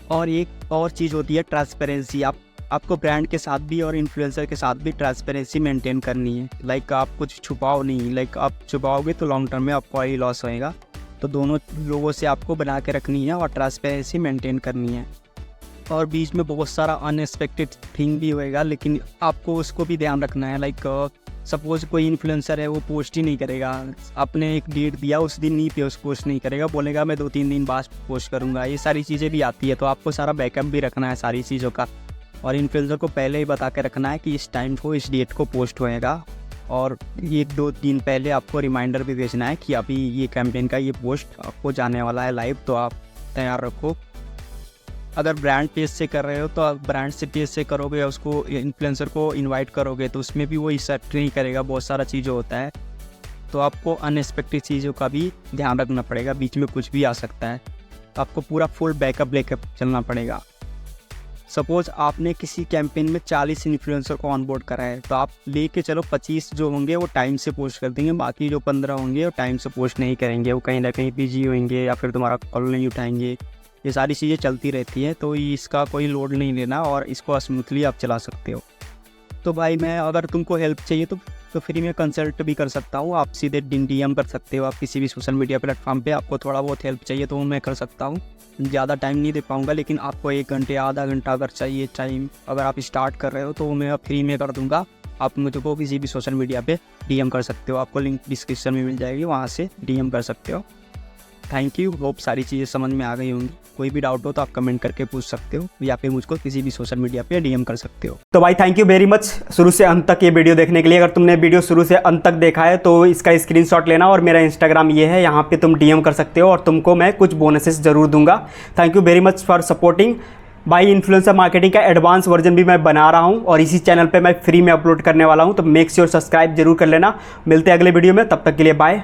और एक और चीज़ होती है ट्रांसपेरेंसी। आपको ब्रांड के साथ भी और इन्फ्लुएंसर के साथ भी ट्रांसपेरेंसी मेंटेन करनी है। लाइक आप कुछ छुपाओ नहीं, लाइक आप छुपाओगे तो लॉन्ग टर्म में आपको ही लॉस होएगा। तो दोनों लोगों से आपको बना के रखनी है और ट्रांसपेरेंसी मेंटेन करनी है। और बीच में बहुत सारा अनएक्सपेक्टेड थिंग भी होएगा, लेकिन आपको उसको भी ध्यान रखना है। लाइक सपोज कोई इन्फ्लुएंसर है, वो पोस्ट ही नहीं करेगा, आपने एक डेट दिया उस दिन नहीं पोस्ट नहीं करेगा, बोलेगा मैं 2-3 दिन बाद पोस्ट करूँगा। ये सारी चीज़ें भी आती है, तो आपको सारा बैकअप भी रखना है सारी चीज़ों का। और इन्फ्लुएंसर को पहले ही बता के रखना है कि इस टाइम को इस डेट को पोस्ट होएगा, और 1-2 दिन पहले आपको रिमाइंडर भी भेजना है कि अभी ये कैंपेन का ये पोस्ट आपको जाने वाला है लाइव, तो आप तैयार रखो। अगर ब्रांड पेज से कर रहे हो तो आप ब्रांड से पेज से करोगे, उसको इन्फ्लुएंसर को इनवाइट करोगे तो उसमें भी वो एक्सेप्ट नहीं करेगा, बहुत सारा चीज़ें होता है। तो आपको अनएक्सपेक्टेड चीज़ों का भी ध्यान रखना पड़ेगा, बीच में कुछ भी आ सकता है, तो आपको पूरा फुल बैकअप लेकर चलना पड़ेगा। सपोज़ आपने किसी कैंपेन में 40 इन्फ्लुएंसर को ऑनबोर्ड करा है, तो आप लेके चलो 25 जो होंगे वो टाइम से पोस्ट कर देंगे, बाकी जो 15 होंगे वो टाइम से पोस्ट नहीं करेंगे, वो कहीं ना कहीं बिजी होंगे या फिर तुम्हारा कॉल नहीं उठाएंगे। ये सारी चीज़ें चलती रहती हैं, तो इसका कोई लोड नहीं लेना और इसको स्मूथली आप चला सकते हो। तो भाई मैं अगर तुमको हेल्प चाहिए तो फ्री में कंसल्ट भी कर सकता हूँ, आप सीधे DM कर सकते हो। आप किसी भी सोशल मीडिया प्लेटफॉर्म पे आपको थोड़ा बहुत हेल्प चाहिए तो मैं कर सकता हूँ। ज़्यादा टाइम नहीं दे पाऊँगा, लेकिन आपको 1 घंटे आधा घंटा अगर चाहिए टाइम, अगर आप स्टार्ट कर रहे हो तो मैं फ्री में कर दूँगा। आप मुझको किसी भी सोशल मीडिया पे DM कर सकते हो, आपको लिंक डिस्क्रिप्शन में मिल जाएगी, वहाँ से DM कर सकते हो। थैंक यू, होप सारी चीज़ें समझ में आ गई होंगी। कोई भी डाउट हो तो आप कमेंट करके पूछ सकते हो या फिर मुझको किसी भी सोशल मीडिया पे DM कर सकते हो। तो भाई थैंक यू वेरी मच शुरू से अंत तक ये वीडियो देखने के लिए। अगर तुमने वीडियो शुरू से अंत तक देखा है तो इसका स्क्रीनशॉट लेना और मेरा इंस्टाग्राम ये है, यहाँ पे तुम DM कर सकते हो और तुमको मैं कुछ बोनसेस ज़रूर दूंगा। Thank you very much for supporting. भाई इन्फ्लुएंसर मार्केटिंग का एडवांस वर्जन भी मैं बना रहा हूँ और इसी चैनल पे मैं फ्री में अपलोड करने वाला हूँ, तो मेक श्योर सब्सक्राइब जरूर कर लेना। मिलते हैं अगले वीडियो में, तब तक के लिए बाय।